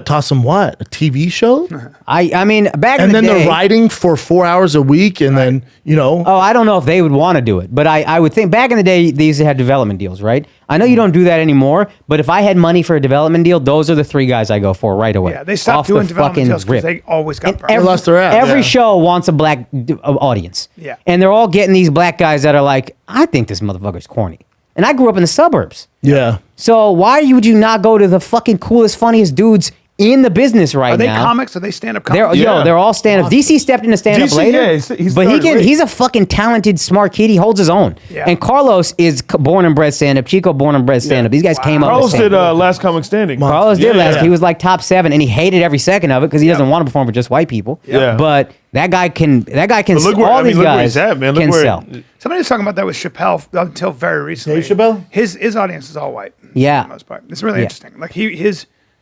toss them a TV show, I mean, back in and the then day, they're writing for 4 hours a week, and then Oh, I don't know if they would want to do it, but I would think back in the day they used to have development deals, right? I know you don't do that anymore, but if I had money for a development deal, those are the 3 guys I go for right away. Yeah, they stopped Off the doing development fucking deals because rip. they always got And problems. lost their ass. every Yeah. show wants a black audience. Yeah. And they're all getting these black guys that are like, I think this motherfucker's corny. And I grew up in the suburbs. yeah. So why would you not go to the fucking coolest, funniest dudes in the business right now. Are they comics? Are they stand-up They're comics? they're all stand-up. DC stepped into stand-up DC, later, yeah, he but started late. he's a fucking talented, smart kid. He holds his own. Yeah. And Carlos is born and bred stand-up. Chico born and bred stand-up. These guys came up. Carlos with did stand-up. Last Comic Standing. Carlos did last. yeah. He was like top 7, and he hated every second of it because he doesn't want to perform for just white people. Yeah. But that guy can. That guy can. But look where- all I mean, these look where guys he's at, man. Look can where- sell. Somebody was talking about that with Chappelle until very recently. Dave Chappelle? His audience is all white. Yeah. For the most part. It's really Yeah. interesting. Like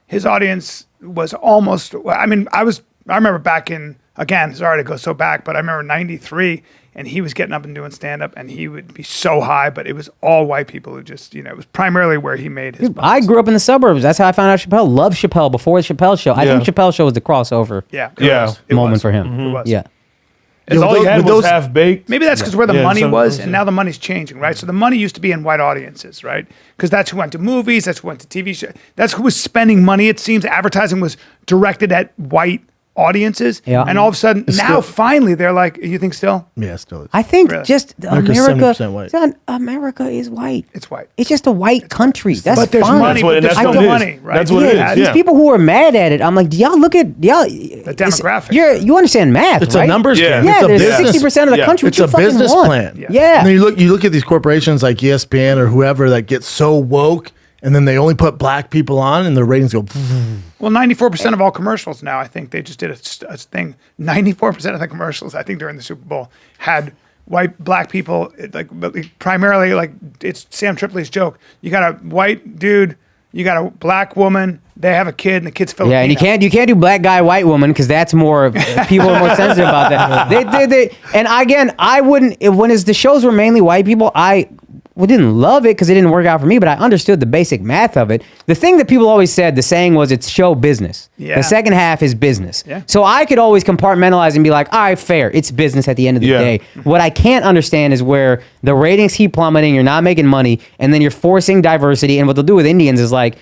his audience was almost. I mean, I remember back in, again, sorry to go so back, but I remember '93, and he was getting up and doing stand up, and he would be so high, but it was all white people who just, it was primarily where he made his. I grew up in the suburbs. That's how I found out Chappelle. Loved Chappelle before the Chappelle show. I Yeah. think Chappelle show was the crossover Yeah. Yeah. moment for him. It was. Yeah. And all he With had was those- half baked. Maybe that's because where the Yeah, money some- was, and now the money's changing, right? So the money used to be in white audiences, right? Because that's who went to movies, that's who went to TV shows, that's who was spending money. It seems advertising was directed at white audiences, Yeah. and all of a sudden, now still- finally they're like, you think still? Yeah, still is. I think Really? just America's America. 70% white. Son, America is white. It's white. It's just a white country. That's But there's fine. money, That's what- but there's that's no what it is. money, right? That's what it Yeah, is. these Yeah. people who are mad at it, I'm like, do y'all look at The demographics. You understand math? It's right? a numbers Yeah. game. Yeah, It's a there's business. 60% of the yeah. country. It's What a you fucking business want? plan. Yeah. And then you look at these corporations like ESPN or whoever that get so woke, and then they only put black people on, and their ratings go. Well, 94% of all commercials now, I think they just did a thing. 94% of the commercials, I think during the Super Bowl, had black people, primarily, like, it's Sam Tripoli's joke. You got a white dude, you got a black woman, they have a kid, and the kid's Filipino. Yeah, and you can't do black guy, white woman because that's more people are more sensitive about that. They and again, I wouldn't when the shows were mainly white people. I didn't love it because it didn't work out for me, but I understood the basic math of it. The thing that people always said, the saying was, it's show business. Yeah. The second half is business. Yeah. So I could always compartmentalize and be like, all right, fair. It's business at the end of the Yeah. day. What I can't understand is where the ratings keep plummeting, you're not making money, and then you're forcing diversity. And what they'll do with Indians is like,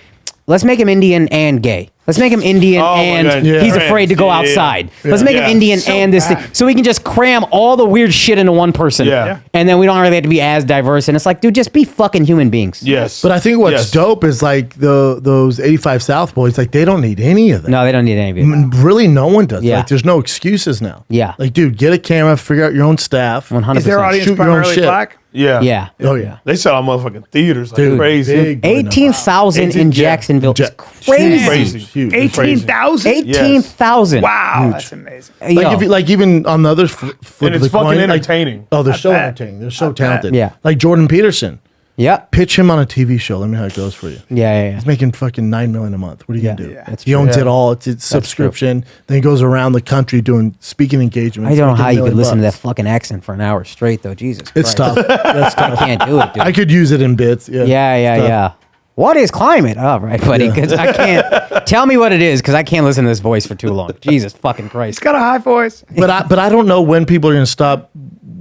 let's make him Indian and gay. Let's make him Indian Oh my and God. Yeah. he's Trans. afraid to go Yeah, yeah, yeah. outside. Let's make him Yeah. Indian So and this thing. bad. So we can just cram all the weird shit into one person. Yeah. Yeah. And then we don't really have to be as diverse. And it's like, dude, just be fucking human beings. Yes. But I think what's Yes. dope is like those 85 South boys, like they don't need any of that. No, they don't need any of it. Really, no one does. Yeah. Like, there's no excuses now. Yeah. Like, dude, get a camera, figure out your own staff. 100%. Is their audience Shoot your own primarily shit. black? Yeah. Yeah. Oh, yeah. They sell out motherfucking theaters like Dude, crazy. big boy numbers. 18,000 in 18, yeah. Jacksonville. Ja- It's crazy. Crazy. Huge. 18,000? 18,000. Wow, that's amazing. Yo. Like, like even on the other flip And of it's the coin, fucking like- entertaining. oh, they're so bet. entertaining. They're so bet. talented. Yeah. Like Jordan Peterson. Yep. Pitch him on a TV show. Let me know how it goes for you. Yeah. He's making fucking $9 million a month. What are you Yeah. gonna do? Yeah. That's He true. owns Yeah. it all. It's subscription. Then he goes around the country doing speaking engagements. I don't know making how you $1 could million listen to that bucks. fucking accent for an hour straight, though. Jesus It's Christ. tough. That's I tough. can't do it, dude. I could use it in bits. Yeah. Yeah. What is climate? Oh, right, buddy. Because I can't tell me what it is because I can't listen to this voice for too long. Jesus fucking He's Christ. got a high voice. But I don't know when people are going to stop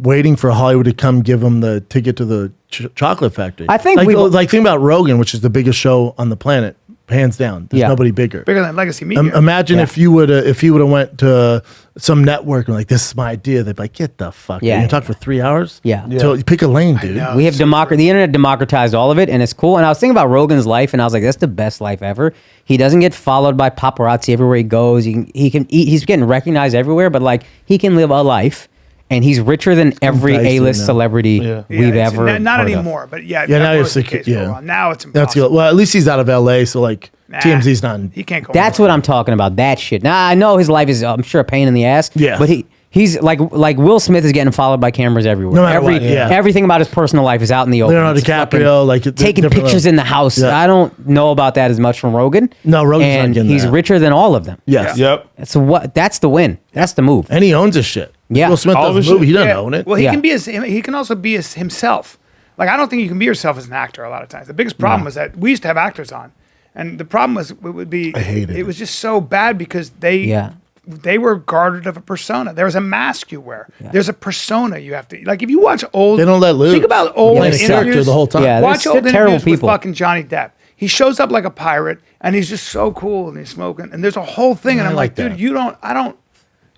waiting for Hollywood to come give them the ticket to the chocolate factory. I think like think about Rogan, which is the biggest show on the planet, hands down. There's Yeah. nobody bigger. Bigger than Legacy Media. Imagine Yeah. if you would have went to some network and like, this is my idea. They'd be like, get the fuck. Yeah. Yeah. You talk for 3 hours. Yeah. So you pick a lane, dude. know. We have the internet democratized all of it, and it's cool. And I was thinking about Rogan's life, and I was like, that's the best life ever. He doesn't get followed by paparazzi everywhere he goes. He can eat. He's getting recognized everywhere, but like he can live a life, and he's richer than every dicey A-list now. celebrity Yeah. we've it's ever. not heard of. anymore, but yeah. Yeah, now that you have was the secure- case for a yeah. while. Now it's That's impossible. good. Well, at least he's out of LA. So like Nah, TMZ's not. He can't go. That's what I'm talking about. That shit. Now I know his life is, I'm sure, a pain in the ass. Yeah. But he's like Will Smith is getting followed by cameras everywhere. No matter what, yeah. Everything about his personal life is out in the open. Leonardo It's fucking DiCaprio, like taking different pictures level. in the house. Yeah. I don't know about that as much from Rogan. No, Rogan's not and getting he's that. richer than all of them. Yes. Yep. That's the win. That's the move. And he owns his shit. Yeah. Will Smith All of does his a movie. shit. He doesn't own it. Well, he Yeah. can be he can also be as himself. Like, I don't think you can be yourself as an actor a lot of times. The biggest problem was that we used to have actors on, and the problem was it would be I hated it it. was just so bad because they were guarded of a persona. There was a mask you wear. There's a persona you have to, like, if you watch old, They don't let loose. Think about old Playing a interviews. character the whole time. Yeah, Watch they're old terrible interviews with people. fucking Johnny Depp. He shows up like a pirate, and he's just so cool, and he's smoking, and there's a whole thing, and I I'm like like, dude, that.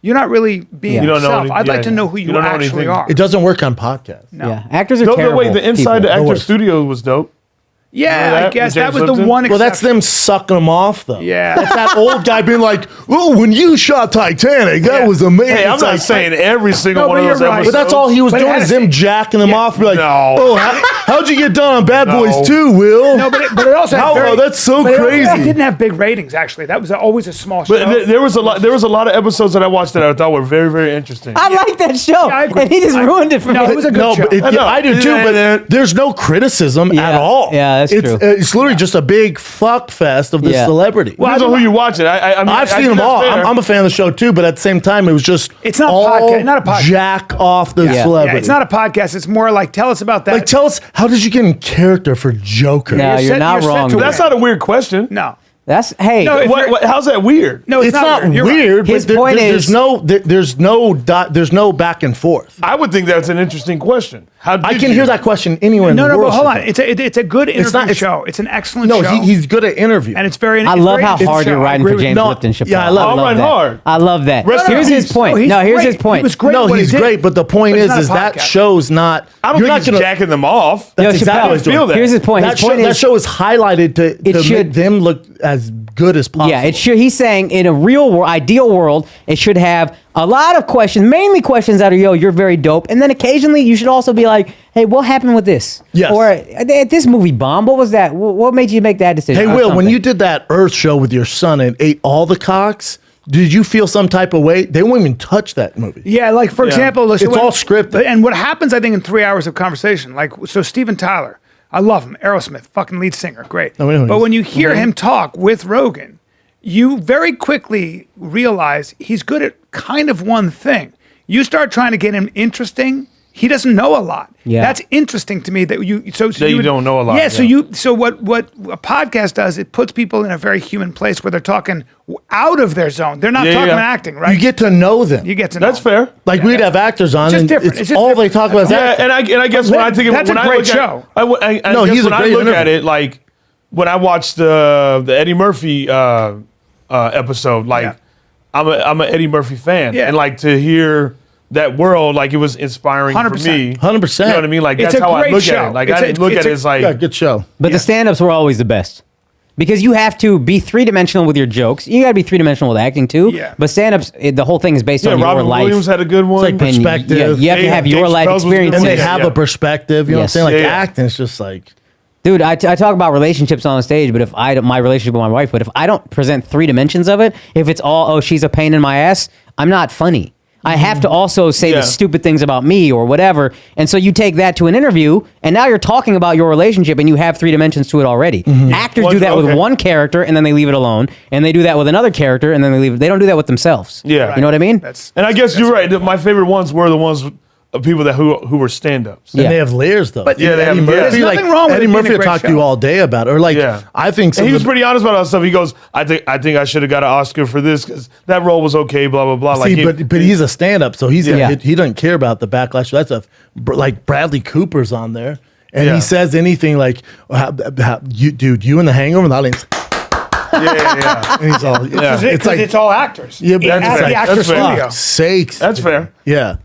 you're not really being You don't know yourself. any- I'd yeah, like to know who you you don't know actually anything. are. It doesn't work on podcasts. No. Yeah. Actors are No, terrible. wait, the inside people. the actor worse. studio was dope. Yeah, Remember I guess with that James was the Lipton? one Well, exception. that's them sucking them off, though. Yeah. That's that old guy being like, oh, when you shot Titanic, that Yeah. was amazing. Hey, I'm It's not like, saying every single No, one but of those you're right. episodes. But that's all he was But it doing had is to him say- jacking them Yeah. off. Be like, No. oh, how'd you get done on Bad Boys 2, Will? No, but it also had How- that's so but crazy. It didn't have big ratings, actually. That was always a small show. But there was a lot. There was a lot of episodes that I watched that I thought were very, very interesting. I like that show, I agree. and he just ruined it for No, me. it was a good No, show. but I know. I do too. Yeah. But there's no criticism at Yeah. all. Yeah, that's it's, true. It's literally just a big fuck fest of this Yeah. celebrity. Depends on who you watch it. I mean, I've I seen think them all. that's fair. I'm a fan of the show too, but at the same time, it was just It's not all not a podcast. jack off the celebrity. Yeah, it's not a podcast. It's more like, tell us about that. like, tell us, how did you get in character for Joker? No, you're not set wrong. to there. That's not a weird question. No. That's hey. No, if you're- How's that weird? No, It's not You're right. weird. His but point there's is- there's no back and forth. I would think that's an interesting question. How did I can you? hear that question anywhere in No, the no, world. but hold on. Shafar. It's a good interview not- it's- show. It's an excellent No, show. he's good at interview. and it's very. I it's love very how interesting hard you're show. I riding agree for with James you. No, Lipton. Chappelle. yeah, I love I'll ride that. hard. I love that. Rest in Here's his peace. point. he's No, here's great. his point. He was great. No, at what he's he did. great, but the point But it's is not a that podcast. show's not. I don't you're think not he's gonna, jacking them off. Yo, That's exactly Chappelle, what he's doing. feel that. Here's his point. That His show, point that is, show is highlighted to should- make them look as good as possible. yeah, it should. He's saying in a real world, ideal world, it should have a lot of questions, mainly questions that are, yo, you're very dope, and then occasionally you should also be like, hey, what happened with this? Yes. Or at this movie bomb, what was that? What made you make that decision? Hey, Or Will, when something. you did that Earth show with your son and ate all the cocks, did you feel some type of way? They won't even touch that movie. Yeah, like for example, listen, It's all scripted. And what happens, I think, in 3 hours of conversation, like so, Steven Tyler, I love him, Aerosmith, fucking lead singer, great. Oh, I know who he But is. when you hear him talk with Rogan, you very quickly realize he's good at kind of one thing. You start trying to get him interesting. He doesn't know a lot. Yeah. That's interesting to me that you That you don't know a lot, Yeah, so yeah. what a podcast does, it puts people in a very human place where they're talking out of their zone. They're not Yeah, talking yeah. about acting, right? You get to know them. You get to know That's them. fair. like Yeah, we'd that's- have actors on, just and different. it's It's just all different. they talk about is Yeah, acting. and I guess when I think That's when a I great look show. At, No, guess he's a when I great look at interview. it, like when I watched the Eddie Murphy episode, like Yeah. I'm an Eddie Murphy fan, Yeah. and like to hear that world, like it was inspiring 100%. for me. 100%. You know what I mean? Like It's that's a how I great look show. at it. Like It's I didn't look at it as like yeah, good show. But the stand-ups were always the best. Because you have to be three-dimensional with your jokes. You got to be three-dimensional with acting too. Yeah. But stand-ups, the whole thing is based yeah. on your Robin life. Williams had a good one. like And you- perspective. Yeah, you have to Yeah, have your Dave life Chappelle's was a good experiences. and they Yeah, have yeah. a perspective. You know what I'm Yes. saying? Like Yeah, yeah. acting, it's just like Dude, I talk about relationships on stage, but if my relationship with my wife, but if I don't present 3 dimensions of it, if it's all, oh, she's a pain in my ass, I'm not funny. I have to also say Yeah. the stupid things about me or whatever. And so you take that to an interview, and now you're talking about your relationship, and you have 3 dimensions to it already. Actors do that with Okay. one character, and then they leave it alone. And they do that with another character, and then they leave it. They don't do that with themselves. Yeah. You know what I mean? That's And I guess you're right. My favorite ones were the ones of people that who were stand-ups. and Yeah. they have layers though. But Yeah, they have- Eddie Murphy, yeah. There's like nothing wrong with Eddie it being Murphy a will great talk to you show. all day about it. Or like Yeah. I think some And he was of the- pretty honest about all that stuff. He goes, I think I should have got an Oscar for this because that role was okay, blah, blah, blah. See, but he's a stand-up, so he's Yeah. he doesn't care about the backlash. That's like Bradley Cooper's on there, and Yeah. he says anything like, you in the Hangover," and the audience, yeah. and he's all, Yeah. it's like, all actors. yeah, but That's it's fair. like, the actor That's fair. studio. sakes, That's fair. yeah,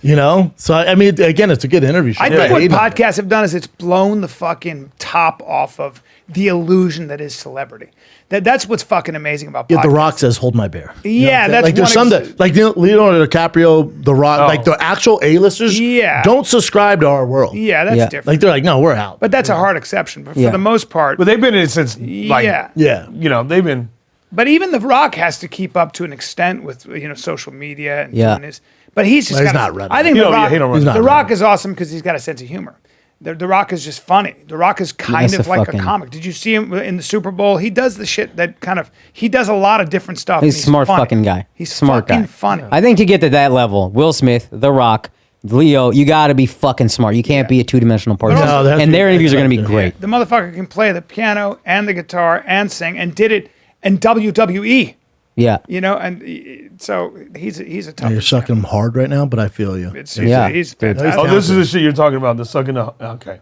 you know. So I mean, again, it's a good interview. Show. I think hate what it. podcasts have done is it's blown the fucking top off of the illusion that is celebrity. That's what's fucking amazing about podcasts. Yeah, The Rock says, "Hold my bear." You know Yeah, what I'm saying? that's like there's one some that like Leonardo DiCaprio, The Rock, Oh. like the actual A-listers. Yeah. don't subscribe to our world. Yeah, that's Yeah. different. like they're like, no, we're out. But that's a hard exception. But for Yeah. the most part, But they've been in it since, like, yeah. yeah, you know, they've been. But even The Rock has to keep up to an extent with social media and Yeah. doing his. But he's just Well, he's got. not ready. I think He The don't- yeah, Rock. he don't run. He's not The ready. Rock is awesome because he's got a sense of humor. The Rock is just funny. The Rock is kind That's of a like fucking- a comic. Did you see him in the Super Bowl? He does the shit that kind of. He does a lot of different stuff. He's and a smart funny. fucking guy. He's Smart fucking guy. funny. I think to get to that level, Will Smith, The Rock, Leo, you got to be fucking smart. You can't be a 2-dimensional person. No, that's and their what- interviews are going to be exactly. great. The motherfucker can play the piano and the guitar and sing and did it in WWE. Yeah. And so he's a tough. You're sucking them hard right now, but I feel you Yeah. He's Dude. fantastic. Oh, this is the shit you're talking about. The sucking the. Okay.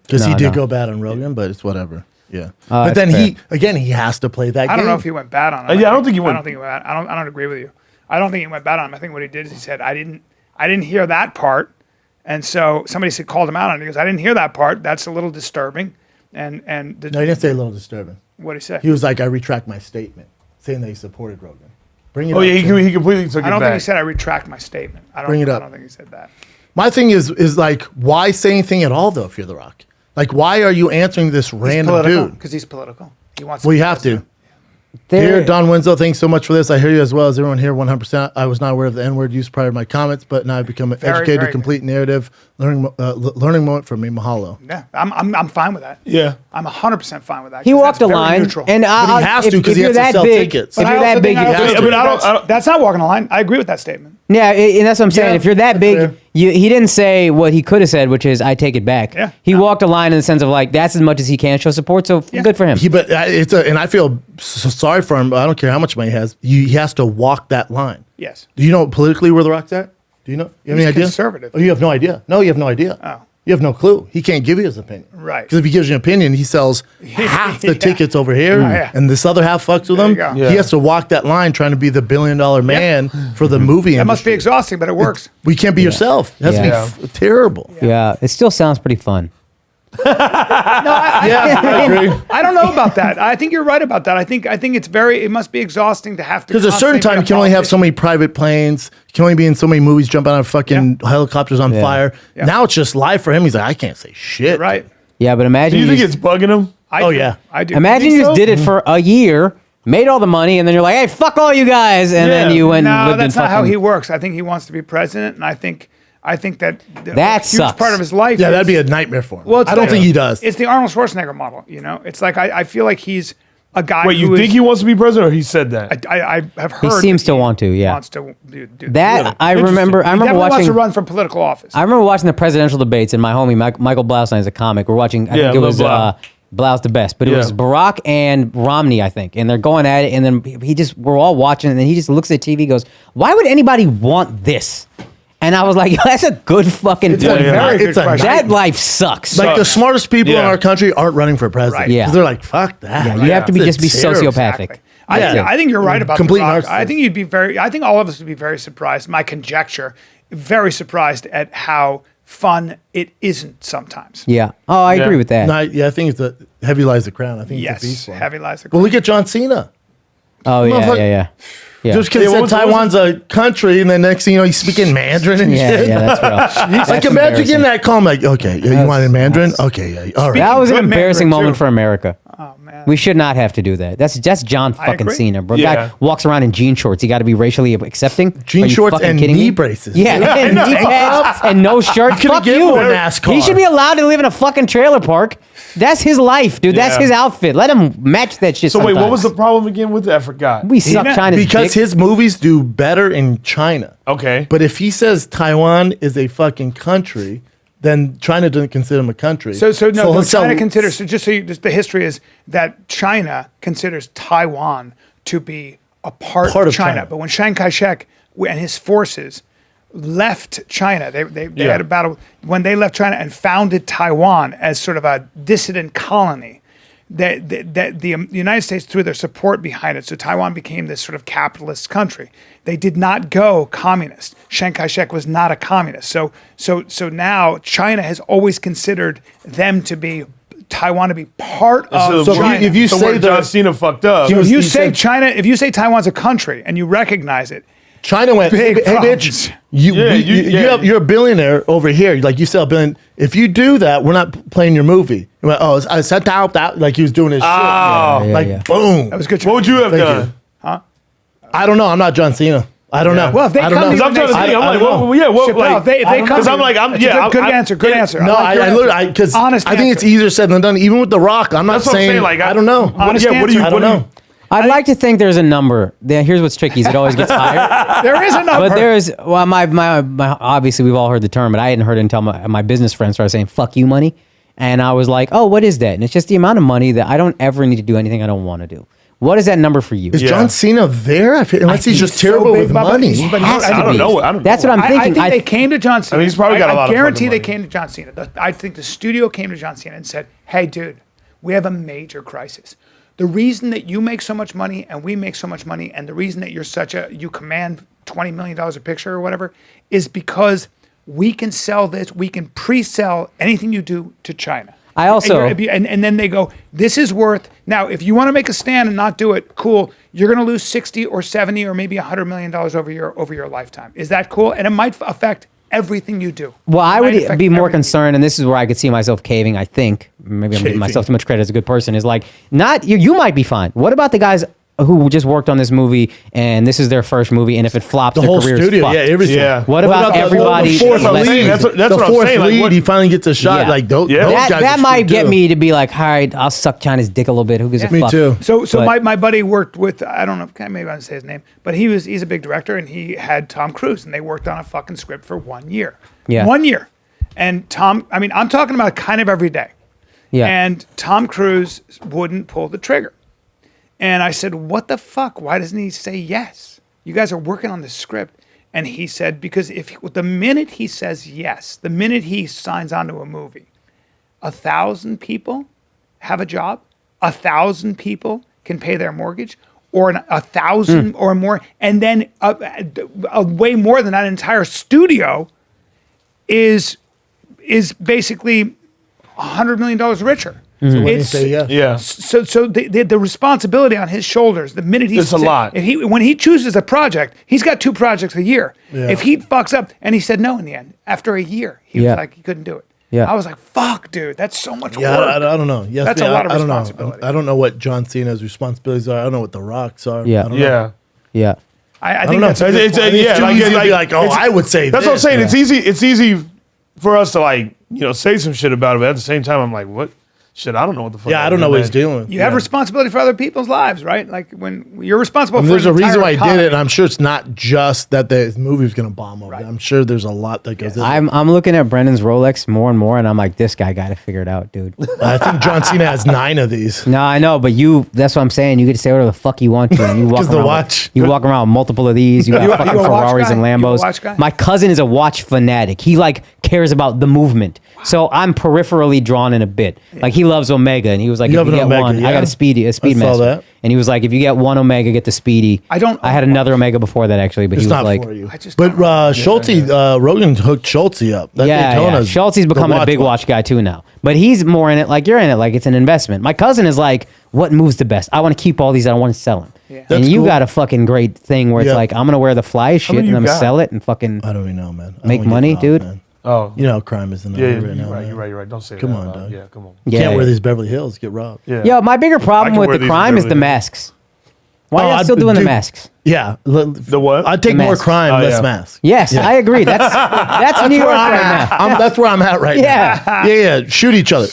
because he No, did no. go bad on Rogan, but it's whatever. Yeah, that's but then fair. he has to play that. I don't game. know if he went bad on him. Yeah, I don't think he went- I don't think he went. I don't agree with you. I don't think he went bad on him. I think what he did is he said, I didn't hear that part, and so somebody called him out on it. He goes, I didn't hear that part. That's a little disturbing. And No, he didn't say a little disturbing. what did he say? He was like, I retract my statement, saying that he supported Rogan. Bring it Oh up. yeah, Tim. he completely took it I don't back. think he said I retract my statement. Bring it up. I don't think he said that. My thing is like, why say anything at all though if you're The Rock? Like, why are you answering this random dude? Because he's political. He wants. Well, be you have president. to. There- Here, Don Winslow, thanks so much for this. I hear you as well as everyone here, 100%. I was not aware of the N-word used prior to my comments, but now I've become an educated, very complete narrative, learning moment for me. Mahalo. Yeah, I'm fine with that. Yeah. I'm 100% fine with that. He 'cause walked that's the very line, neutral. and But he has to, 'cause he has to sell tickets. If But you're I also that big, think you I also have think to. I don't- that's not walking the line. I agree with that statement. Yeah, and that's what I'm saying. Yeah, If you're that big, fair. he didn't say what he could have said, which is, I take it back. Yeah. He walked a line in the sense of, like, that's as much as he can show support, so good for him. But and I feel sorry for him. But I don't care how much money he has. He has to walk that line. Yes. Do you know politically where The Rock's at? Do you know? You have He's any idea? conservative. Oh, you have no idea. No, you have no idea. Oh. You have no clue. He can't give you his opinion. Right. Because if he gives you an opinion, he sells half the Yeah. tickets over here, yeah. and this other half fucks with There him. you go. He Yeah. has to walk that line trying to be the billion-dollar man for the movie That must be industry. exhausting, but it works. We can't be yourself. It has to be Yeah. terrible. Yeah, it still sounds pretty fun. Yeah, I agree. I don't know about that. I think you're right about that. I think it must be exhausting to have to. Because at a certain constantly time, be you can only have so politician. many private planes. You can only be in so many movies, jump out of fucking helicopters on Yeah. fire. Yeah. Now it's just live for him. He's like, I can't say shit. Right. Yeah, but imagine Do you think just- it's bugging him? I Oh, do. yeah. I do. imagine you think just so? did it for a year, made all the money, and then you're like, hey, fuck all you guys, and then Yeah. you went and No, lived that's in not how fucking- he works. I think he wants to be president, and I think that That a huge sucks. part of his life. Yeah, is- that'd be a nightmare for him. Well, it's I don't like- think he does. It's the Arnold Schwarzenegger model. You know, it's like I feel like he's a guy. Wait, you who think is- he wants to be president, or he said that? I have heard. seems that to want to, yeah. Wants to do That Really? I remember. I He remember definitely wants to watching. run for political office. I remember watching the presidential debates, and my homie Michael Blaustein is a comic. We're watching. I Yeah, think it love was Blau. Blau's the best, but it Yeah. was Barack and Romney, I think, and they're going at it, and then we're all watching, and then he just looks at TV, goes, "Why would anybody want this?" And I was like, "That's a good fucking It's point. a very good it's a question. That life sucks." like the smartest people in Yeah. our country aren't running for president. Right. Yeah. Because they're like, fuck that. yeah, you have to be It's just be terrible. sociopathic. Exactly. I think you're right about Complete The Rock. narcissist. I think you'd be I think all of us would be very surprised. My conjecture, very surprised at how fun it isn't sometimes. Yeah. Oh, I Yeah. agree with that. No, I think it's a heavy lies the crown. I think it's a Yes, beast one. heavy lies the Well, look at John Cena. Oh yeah, Motherfucker- yeah. Just because Yeah, he what said was- Taiwan's a country, and then next thing you know, he's speaking Mandarin and Yeah, shit. yeah, that's rough. like, That's imagine embarrassing. getting that call. I'm like, okay, yeah, you want in Mandarin? Okay, yeah, all right. That was an Good embarrassing Mandarin, moment too. for America. Oh man. We should not have to do that. That's John fucking agree. Cena, bro. Yeah. Guy walks around in jean shorts. You got to be racially accepting. Jean Are you shorts fucking and kidding knee me? braces. Yeah, and knee pads and no shirt. could've Fuck given you. him a NASCAR. He should be allowed to live in a fucking trailer park. That's his life, dude. That's Yeah. his outfit. Let him match that shit. So wait, what was the sometimes. problem again with that? I forgot. We suck China's Because dick. his movies do better in China. Okay. But if he says Taiwan is a fucking country, then China doesn't consider him a country. So no, he'll no, sell- China considers. So just the history is that China considers Taiwan to be a part of China. But when Chiang Kai-shek and his forces left China, they Yeah. had a battle. When they left China and founded Taiwan as sort of a dissident colony, the United States threw their support behind it. So Taiwan became this sort of capitalist country. They did not go communist. Chiang Kai-shek was not a communist. So now China has always considered them to be Taiwan to be part of So China. if you so say where John that Cena fucked up. if you he say said- China, if you say Taiwan's a country and you recognize it, China went, Big hey, problems. bitch, you, Yeah, you, you- yeah. you're a billionaire over here. Like you sell a billion. If you do that, we're not playing your movie. He went, oh, I said that like he was doing his shit. Oh. Yeah, Like yeah. boom. that was good. What would you have Thank done? you. I don't know. I'm not John Cena. I don't know. Well, if they I don't come know. to Because I'm trying to I think. I'm don't like, know. well, yeah, what, Chappelle, like, if they come because to I'm you- like, I'm, That's a yeah, good I- answer. Good answer. No, like your I answer. literally, because I Honest think it's answer. easier said than done. Even with The Rock, I'm not That's what I'm saying, saying, like, I don't know. Honest yeah, what do you, answer. I what don't do you, know. I'd like to think there's a number. Here's what's tricky: is it always gets higher. There is a number. But there's my obviously we've all heard the term, but I hadn't heard it until my business friends started saying "fuck you" money, and I was like, oh, what is that? And it's just the amount of money that I don't ever need to do anything I don't want to do. What is that number for you? Is Yeah. John Cena there? Unless he's just so terrible big, with Bubba. money. He's- but Has to I don't be. know. I don't That's know. what I'm I thinking. think they came to John Cena. I mean, he's probably got a lot of guarantee fucking they money. came to John Cena. I think the studio came to John Cena and said, "Hey, dude, we have a major crisis. The reason that you make so much money and we make so much money, and the reason that you command $20 million a picture or whatever, is because we can sell this. We can pre-sell anything you do to China. I also- and then they go, this is worth, now if you want to make a stand and not do it, cool, you're going to lose 60 or 70 or maybe $100 million over your lifetime. Is that cool? And it might affect everything you do. Well, I It might would affect be more everything. concerned, and this is where I could see myself caving. I think maybe I'm giving myself too much credit as a good person. Is like not you. You might be fine. What about the guys who just worked on this movie and this is their first movie, and if it flops, The their whole career's studio, fucked? yeah, everything. Yeah. What about the everybody? fourth less- lead? That's what the I'm fourth saying, like, lead, what- he finally gets a shot. Yeah. Like those, Yeah. those That, guys that are might sweet, get too. me to be like, all right, I'll suck China's dick a little bit. Who gives a Me fuck? too. So But- my buddy worked with, I don't know, maybe I don't say his name, but he's a big director, and he had Tom Cruise, and they worked on a fucking script for 1 year. Yeah. 1 year. And Tom, I mean, I'm talking about kind of every day. Yeah. And Tom Cruise wouldn't pull the trigger. And I said, what the fuck? Why doesn't he say yes? You guys are working on this script. And he said, because the minute he says yes, the minute he signs on to a movie, 1,000 people have a job, 1,000 people can pay their mortgage, or 1,000 or more, and then a way more than that entire studio is basically $100 million richer. When you It's say yes. Yeah. so the responsibility on his shoulders. The minute It's a lot. when he chooses a project, he's got 2 projects a year. Yeah. If he fucks up, and he said no in the end after a year, he Yeah. was like he couldn't do it. Yeah. I was like, fuck, dude, that's so much Yeah, work. I don't know. Yes, That's man, a lot of I don't know. responsibility. I don't know what John Cena's responsibilities are. I don't know what The Rock's are. Yeah. I don't know. Yeah. Yeah. I I think don't know. that's a good It's- point. It's yeah, too like, easy it's to be like- like, oh, it's- I would say That's what I'm this. saying. It's easy. It's easy for us to like, say some shit about it. But at the same time, I'm like, what? Shit, I don't know what the fuck. Yeah, I don't know what he's dealing with. You have responsibility for other people's lives, right? Like when you're responsible for There's an a reason entire why he did economy. it, and I'm sure it's not just that the movie was going to bomb over. I'm sure there's a lot that goes into it. I'm looking at Brendan's Rolex more and more, and I'm like, this guy got to figure it out, dude. I think John Cena has 9 of these. No, I know, but that's what I'm saying. You get to say whatever the fuck you want to. And you walk 'Cause the around, watch. You walk around with multiple of these. You got fucking you a watch Ferraris guy? and You a Lambos. watch guy? My cousin is a watch fanatic. He like cares about the movement. So I'm peripherally drawn in a bit. Like he loves Omega, and he was like, You if have you an get Omega, one, I yeah? got a Speed I saw Master. that. And he was like, if you get one Omega, get the Speedy. I don't I had own another Omega before that actually, but It's he was not like, for you. I just But don't- Schulte, Rogan hooked Schulte up. That yeah, Daytona's Schulte's the becoming a big watch guy too now. But he's more in it like you're in it, like it's an investment. My cousin is like, what moves the best? I want to keep all these. I don't want to sell them. Yeah. And That's you cool. got a fucking great thing where it's Yeah. like, I'm gonna wear the flyest shit many and I'm you gonna got? sell it and fucking. I don't even know, man. I Make don't get money, caught, dude? man. Oh, You know how crime is in the yeah, right you're now. right. man. You're right. You're right. Don't say Come that. on, out loud. dog. Yeah, come on. Yeah, Can't wear yeah. these Beverly Hills, get robbed. Yeah. Yo, my bigger I problem can with wear the these crime is the Beverly Hills. masks. Why Oh, are you I'd still doing the do- masks? Yeah. The what? I'd take The more mask. crime, Oh, less yeah. mask. Yes, I agree. That's New York where I'm right at. now. That's where I'm at right Yeah. now. Yeah. Shoot each other.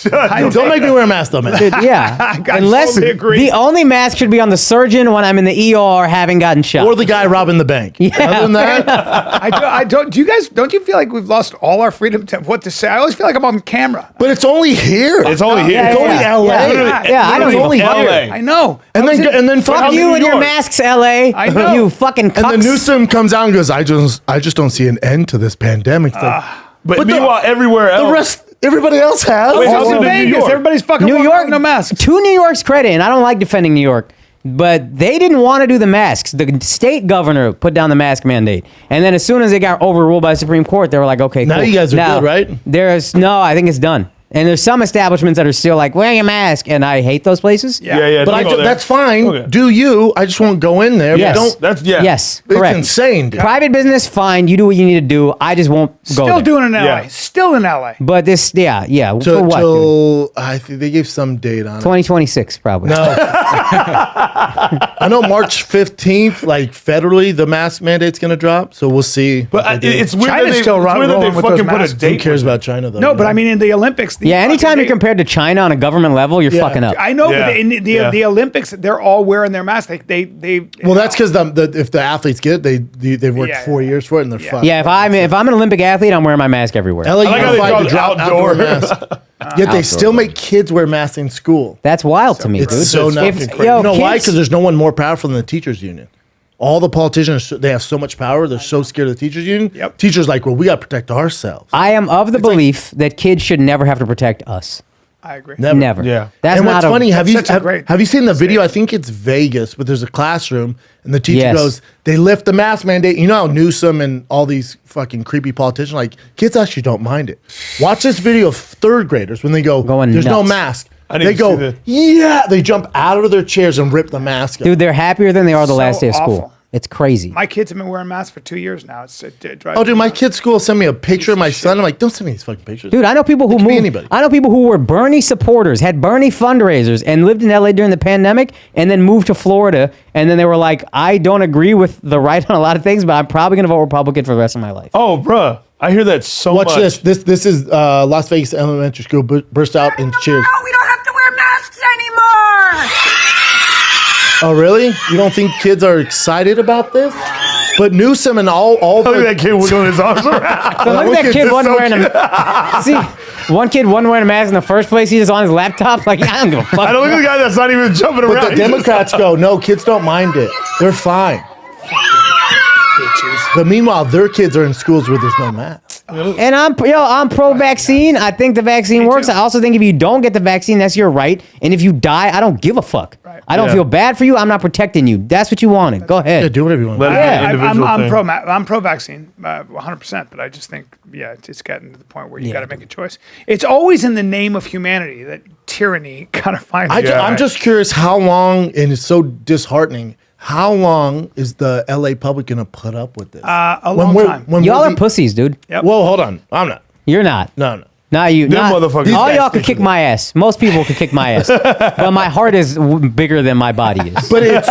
Don't make me wear a mask, though, man. Dude, yeah. I Unless totally agree. the only mask should be on the surgeon when I'm in the ER having gotten shot. Or the guy robbing the bank. Yeah, Other than that, I don't. Do you guys? Don't you feel like we've lost all our freedom to what to say? I always feel like I'm on camera. but it's only here. It's only here. Yeah, It's only yeah. LA. Yeah, I don't It's only LA. here. I know. And then Fuck fucking you New and your York. masks, LA. I know. You fucking cucks. And then Newsom comes out and goes, I just don't see an end to this pandemic. It's like, But the- meanwhile, everywhere else. the rest, everybody else has. Wait, Also, how's it in New Vegas, York? everybody's fucking New walking York, around with no masks. To New York's credit, and I don't like defending New York, but they didn't want to do the masks. The state governor put down the mask mandate, and then as soon as it got overruled by the Supreme Court, they were like, "Okay, Now cool." you guys are good, right? I think it's done. And there's some establishments that are still like, wear your mask, and I hate those places. Yeah. But don't go there. that's fine. Okay. Do you? I just won't go in there. Yes. But don't. That's Yes, It's correct. insane, dude. Private business, fine. You do what you need to do. I just won't go Still there. doing it in LA. Yeah. Still in LA. But this, yeah. For Till, what? dude? till I think they gave some date on it. 2026, probably. No. I know March 15th, like federally, the mask mandate's going to drop. So we'll see. But what they do. it's weird China's that they, still it's weird that rolling they with fucking those put a masks. date. Who cares with it. about China, though? No, but Yeah. I mean in the Olympics. Yeah, anytime you're compared to China on a government level, you're Yeah. fucking up. I know, Yeah. but in the Olympics, they're all wearing their masks. They Well, that's because if the athletes get it, they've worked Yeah, 4 yeah. years for it and they're fucked. Yeah, if I'm an Olympic athlete, I'm wearing my mask everywhere. LA I like how they unified call to it drop outdoor. outdoor masks. Yet they still make kids wear masks in school. That's wild to me, It's dude. so not. If- You yo, know why? kids- Because there's no one more powerful than the teachers union. All the politicians, they have so much power. They're so scared of the teachers union. Yep. Teachers like, well, we got to protect ourselves. I am of the belief that kids should never have to protect us. I agree. Never. Yeah. That's And not what's funny, have you such a great have you seen the video? I think it's Vegas, but there's a classroom and the teacher Yes. goes, they lift the mask mandate. You know how Newsom and all these fucking creepy politicians, like kids actually don't mind it. Watch this video of third graders when they go, Going there's no nuts. mask. I didn't They go, see that. yeah. They jump out of their chairs and rip the mask off. Dude, they're happier than they are the So last day of school. awful. It's crazy. My kids have been wearing masks for 2 years now. It drives Oh, dude, me my nuts. kid's school sent me a picture of my son. I'm like, don't send me these fucking pictures. Dude, I know people who could be moved. anybody. I know people who were Bernie supporters, had Bernie fundraisers, and lived in LA during the pandemic, and then moved to Florida. And then they were like, "I don't agree with the right on a lot of things, but I'm probably gonna vote Republican for the rest of my life." Oh, bruh. I hear that so Watch much. this is Las Vegas elementary school burst out in cheers. No, we don't have to wear masks anymore. Oh, really? You don't think kids are excited about this? But Newsom and all Look the at that kid wiggling his arms around. So look at that look kid at wasn't this wearing a see. One kid wasn't wearing a mask in the first place. He's just on his laptop. Like, I don't give a fuck. I don't look at the guy that's not even jumping but around. the He's just- Democrats go, no, kids don't mind it. They're fine. But meanwhile, their kids are in schools where there's no mask. And I'm pro-vaccine. I think the vaccine works. too. I also think if you don't get the vaccine, that's your right. And if you die, I don't give a fuck. Right. I don't Yeah. feel bad for you. I'm not protecting you. That's what you wanted. Go ahead. Yeah, do whatever you want. Let it be Yeah. an individual thing. I'm pro-vaccine, 100%. But I just think, it's getting to the point where you got to make a choice. It's always in the name of humanity that tyranny kind of finds. I'm just curious how long, and it's so disheartening, how long is the LA public going to put up with this? a When long we're- time. when Y'all we're are pussies, dude. Yep. Whoa, hold on. I'm not. You're not. No. Not you. Them Not, motherfuckers. all These y'all guys could kick think- my ass. Most people could kick my ass. But my heart is bigger than my body is. But it's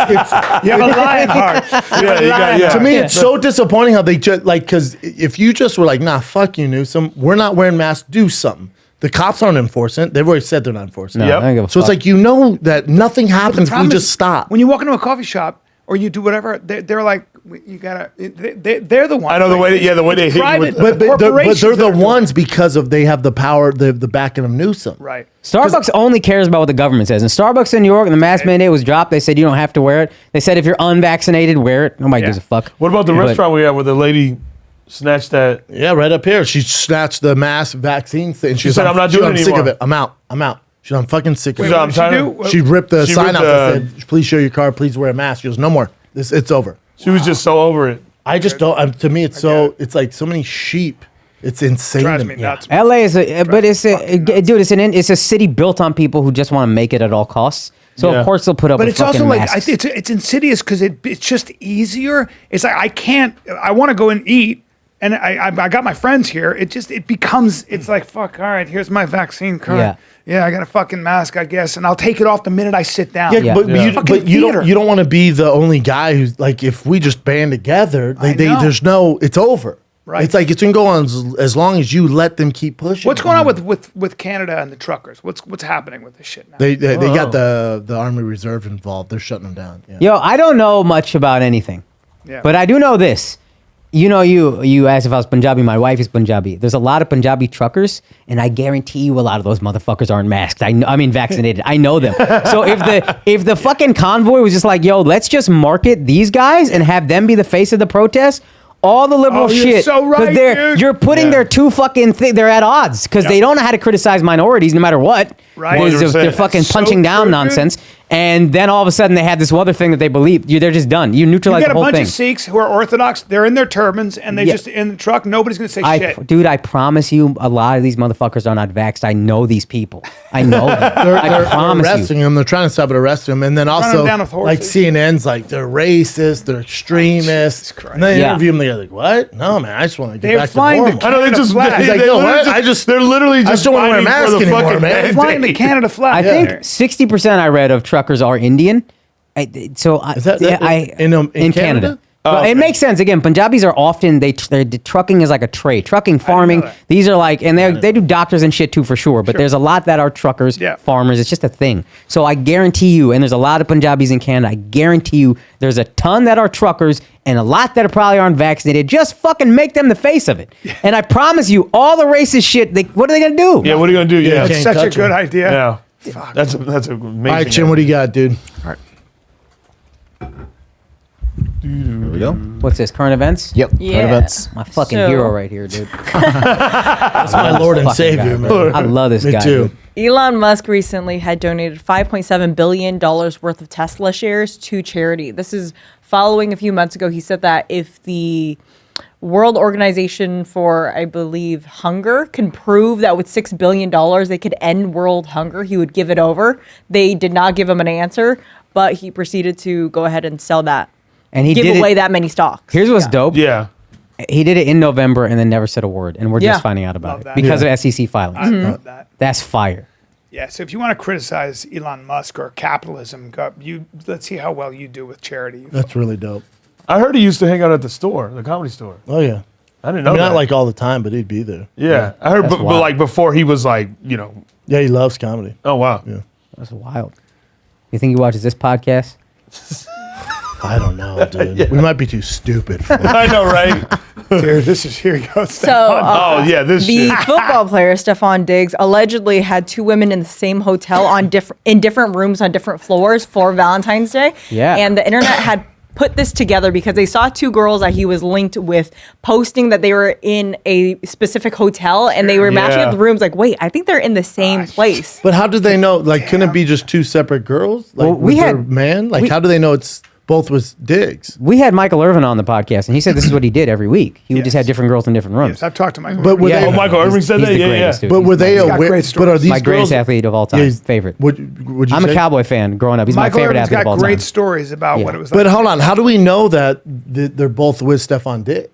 You have a lion heart. Yeah, you got, yeah. to me, it's so disappointing how they just like, because if you just were like, nah, fuck you, Newsom, we're not wearing masks, do something. The cops aren't enforcing it. They've already said they're not enforcing No, it. Yep. I don't give a So it's fuck. like, you know that nothing happens if we problem just is, stop. When you walk into a coffee shop or you do whatever, they're like, you gotta. They're the ones. I know the way that- yeah, the way they hit you private with- but they're corporations the that are doing ones because of they have the power, the backing of Newsom. it. Right. Starbucks only cares about what the government says. And Starbucks in New York, when the mask mandate was dropped, they said you don't have to wear it. They said if you're unvaccinated, wear it. Nobody Yeah. gives a fuck. What about the But- restaurant we had where the lady snatched that? Yeah, right up here. She snatched the mass vaccine thing. She said, "I'm not doing it I'm sick of anymore." it. I'm out. She's I'm fucking sick of She's it. like, I'm What did tired she of- do? She ripped the She sign ripped out that said, please show your card, please wear a mask. She goes, no more. It's over. She was just so over it. I just don't, to me, it's so, it's like so many sheep. It's insane Drives to me me. nuts. LA is a, but it's a, fucking nuts. dude, it's a city built on people who just want to make it at all costs. So Yeah. of course they'll put up But with it's also fucking like masks. it's insidious because it's just easier. It's like I want to go and eat, and I got my friends here. It becomes it's like fuck. All right, here's my vaccine card. Yeah, I got a fucking mask, I guess, and I'll take it off the minute I sit down. Yeah, but, Yeah. You, Fucking but you theater. don't want to be the only guy who's like, if we just band together, know. it's over. Right. It's like, it's going to go on as long as you let them keep pushing. What's going on with Canada and the truckers? What's happening with this shit now? They got the Army Reserve involved. They're shutting them down. Yeah. Yo, I don't know much about anything, Yeah. but I do know this. You know, you asked if I was Punjabi. My wife is Punjabi. There's a lot of Punjabi truckers, and I guarantee you a lot of those motherfuckers aren't masked. I mean vaccinated. I know them. So if the fucking convoy was just like, yo, let's just market these guys and have them be the face of the protest, all the liberal Oh, you're shit. so right, 'cause dude. you're putting Yeah. their two fucking they're at odds because they don't know how to criticize minorities no matter what. Right. They're 100%. fucking So punching down true, dude. nonsense. And then all of a sudden they have this other thing that they believe. They're just done. You You neutralize got the a whole bunch thing. of Sikhs who are Orthodox. They're in their turbans and they Yeah. just in the truck. Nobody's gonna say shit. Dude, I promise you, a lot of these motherfuckers are not vaxxed. I know these people. I know them. I They're promise arresting you. them. They're trying to stop it, arrest them, and then also them down with like horses. CNN's like they're racist, they're extremists, Jesus Christ. and they Yeah. interview them. They're like, "What? No, man, I just want to get They're back to flying the normal." I know they just. Canada flag. He's like, they "No, literally what? they're literally just. don't wanna wear a fighting mask for the anymore, fucking man. mandate. Flying the Canada flag. I think 60% I read of truckers are Indian. Is that in Canada? Well, okay. it makes sense. Again, Punjabis are often trucking is like a trade. Trucking, farming. that. These are like, and they do doctors and shit too for sure. But there's a lot that are truckers, Yeah. farmers. It's just a thing. So I guarantee you, and there's a lot of Punjabis in Canada. I guarantee you, there's a ton that are truckers and a lot that probably aren't vaccinated. Just fucking make them the face of it. And I promise you, all the racist shit. What are they gonna do? Yeah, what are you gonna do? Yeah, can't It's such a touch good them. idea. yeah. That's amazing. All right, Jim, what do you got, dude? Here we go. What's this? Current events? Yep. Yeah. Current events. My fucking So- hero right here, dude. That's my Lord and Fucking Savior, guy. man. I love this Me guy. too. Dude. Elon Musk recently had donated $5.7 billion worth of Tesla shares to charity. This is following a few months ago. He said that if the World Organization for, I believe, Hunger can prove that with $6 billion they could end world hunger, he would give it over. They did not give him an answer, but he proceeded to go ahead and sell that. And he give did away it. that many stocks. Here's what's dope. Yeah. He did it in November and then never said a word, and we're Yeah. just finding out about Love it that. because of SEC filings. I love that. That's fire. Yeah, so if you want to criticize Elon Musk or capitalism, let's see how well you do with charity. That's really dope. I heard he used to hang out at the store, the comedy store. Oh yeah. I didn't know I mean, that. not like all the time, but he'd be there. yeah. I heard, That's but wild. like before he was like, you know, Yeah, he loves comedy. oh wow. Yeah. That's wild. You think he watches this podcast? I don't know, dude. We might be too stupid for it. I know, right? Dude, here you go. So, Oh yeah, this the shit. football player Stephon Diggs allegedly had two women in the same hotel on different rooms on different floors for Valentine's Day. Yeah. And the internet had put this together because they saw two girls that he was linked with posting that they were in a specific hotel and they were matching Yeah. up the rooms. Like, wait, I think they're in the same place. But how did they know? Like, couldn't it be just two separate girls? Like, Well, we with their had- man? Like, we- how do they know it's both was Diggs? We had Michael Irvin on the podcast, and he said this is what he did every week. He would just Yes. have different girls in different rooms. Yes, I've talked to Michael. But were Yeah, they? Oh, Michael Irving said he's that? the Yeah, greatest, dude. But He's were they got aware? great But are stories. these my greatest girls? athlete of all time? Yeah, Favorite. Would you I'm a say? Cowboy fan growing up. He's Michael my favorite Irvin's athlete of got all great time. stories about Yeah. what it was like. But hold on, how do we know that they're both with Stephon Diggs?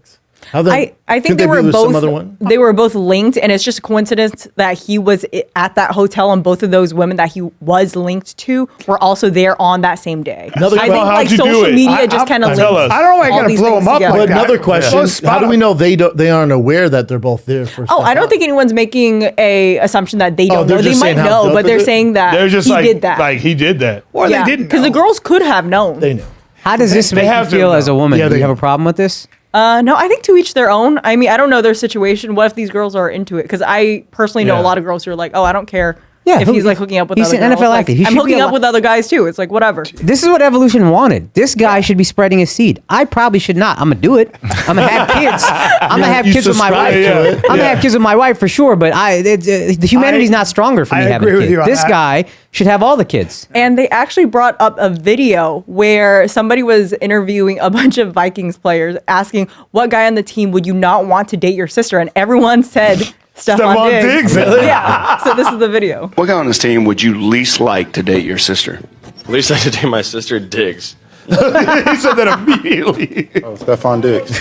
How they, I think couldn't they be were with some both other one? they were both linked, and it's just a coincidence that he was at that hotel and both of those women that he was linked to were also there on that same day. Another I think question- like How'd you do social it? media just kind of Tell us. linked. I don't know why you're all going these to blow things him up together. like But that. another question: Well, spot how do we on. know they aren't aware that they're both there for? Oh, I don't Stephon? think anyone's making a assumption that they don't they're know. They just might saying how know, dope but they're is it? saying that They're just he like, did that. like he did that. Or they didn't because the know. girls could have known. they know. How does this They make you have to feel know. as a woman? Yeah, Do you they- have a problem with this? No, I think to each their own. I mean, I don't know their situation. What if these girls are into it? Because I personally know Yeah. a lot of girls who are like, oh, I don't care Yeah, if he's like hooking up with he's other an girls. NFL Like, athlete. He I'm should be hooking up allowed- with other guys too. It's like, whatever. This is what evolution wanted. This guy should be spreading his seed. I probably should not. I'm gonna do it. I'm gonna have kids. I'm gonna have You kids with my subscribe wife. to it. I'm gonna have kids with my wife for sure. But the humanity's not stronger for I me having agree a with kid. you on This that. guy should have all the kids. And they actually brought up a video where somebody was interviewing a bunch of Vikings players asking, what guy on the team would you not want to date your sister? And everyone said Stephon Stephon Diggs. Diggs. Yeah. So this is the video. What guy on this team would you least like to date your sister? Least I could date my sister, Diggs. He said that immediately. Stephon Diggs.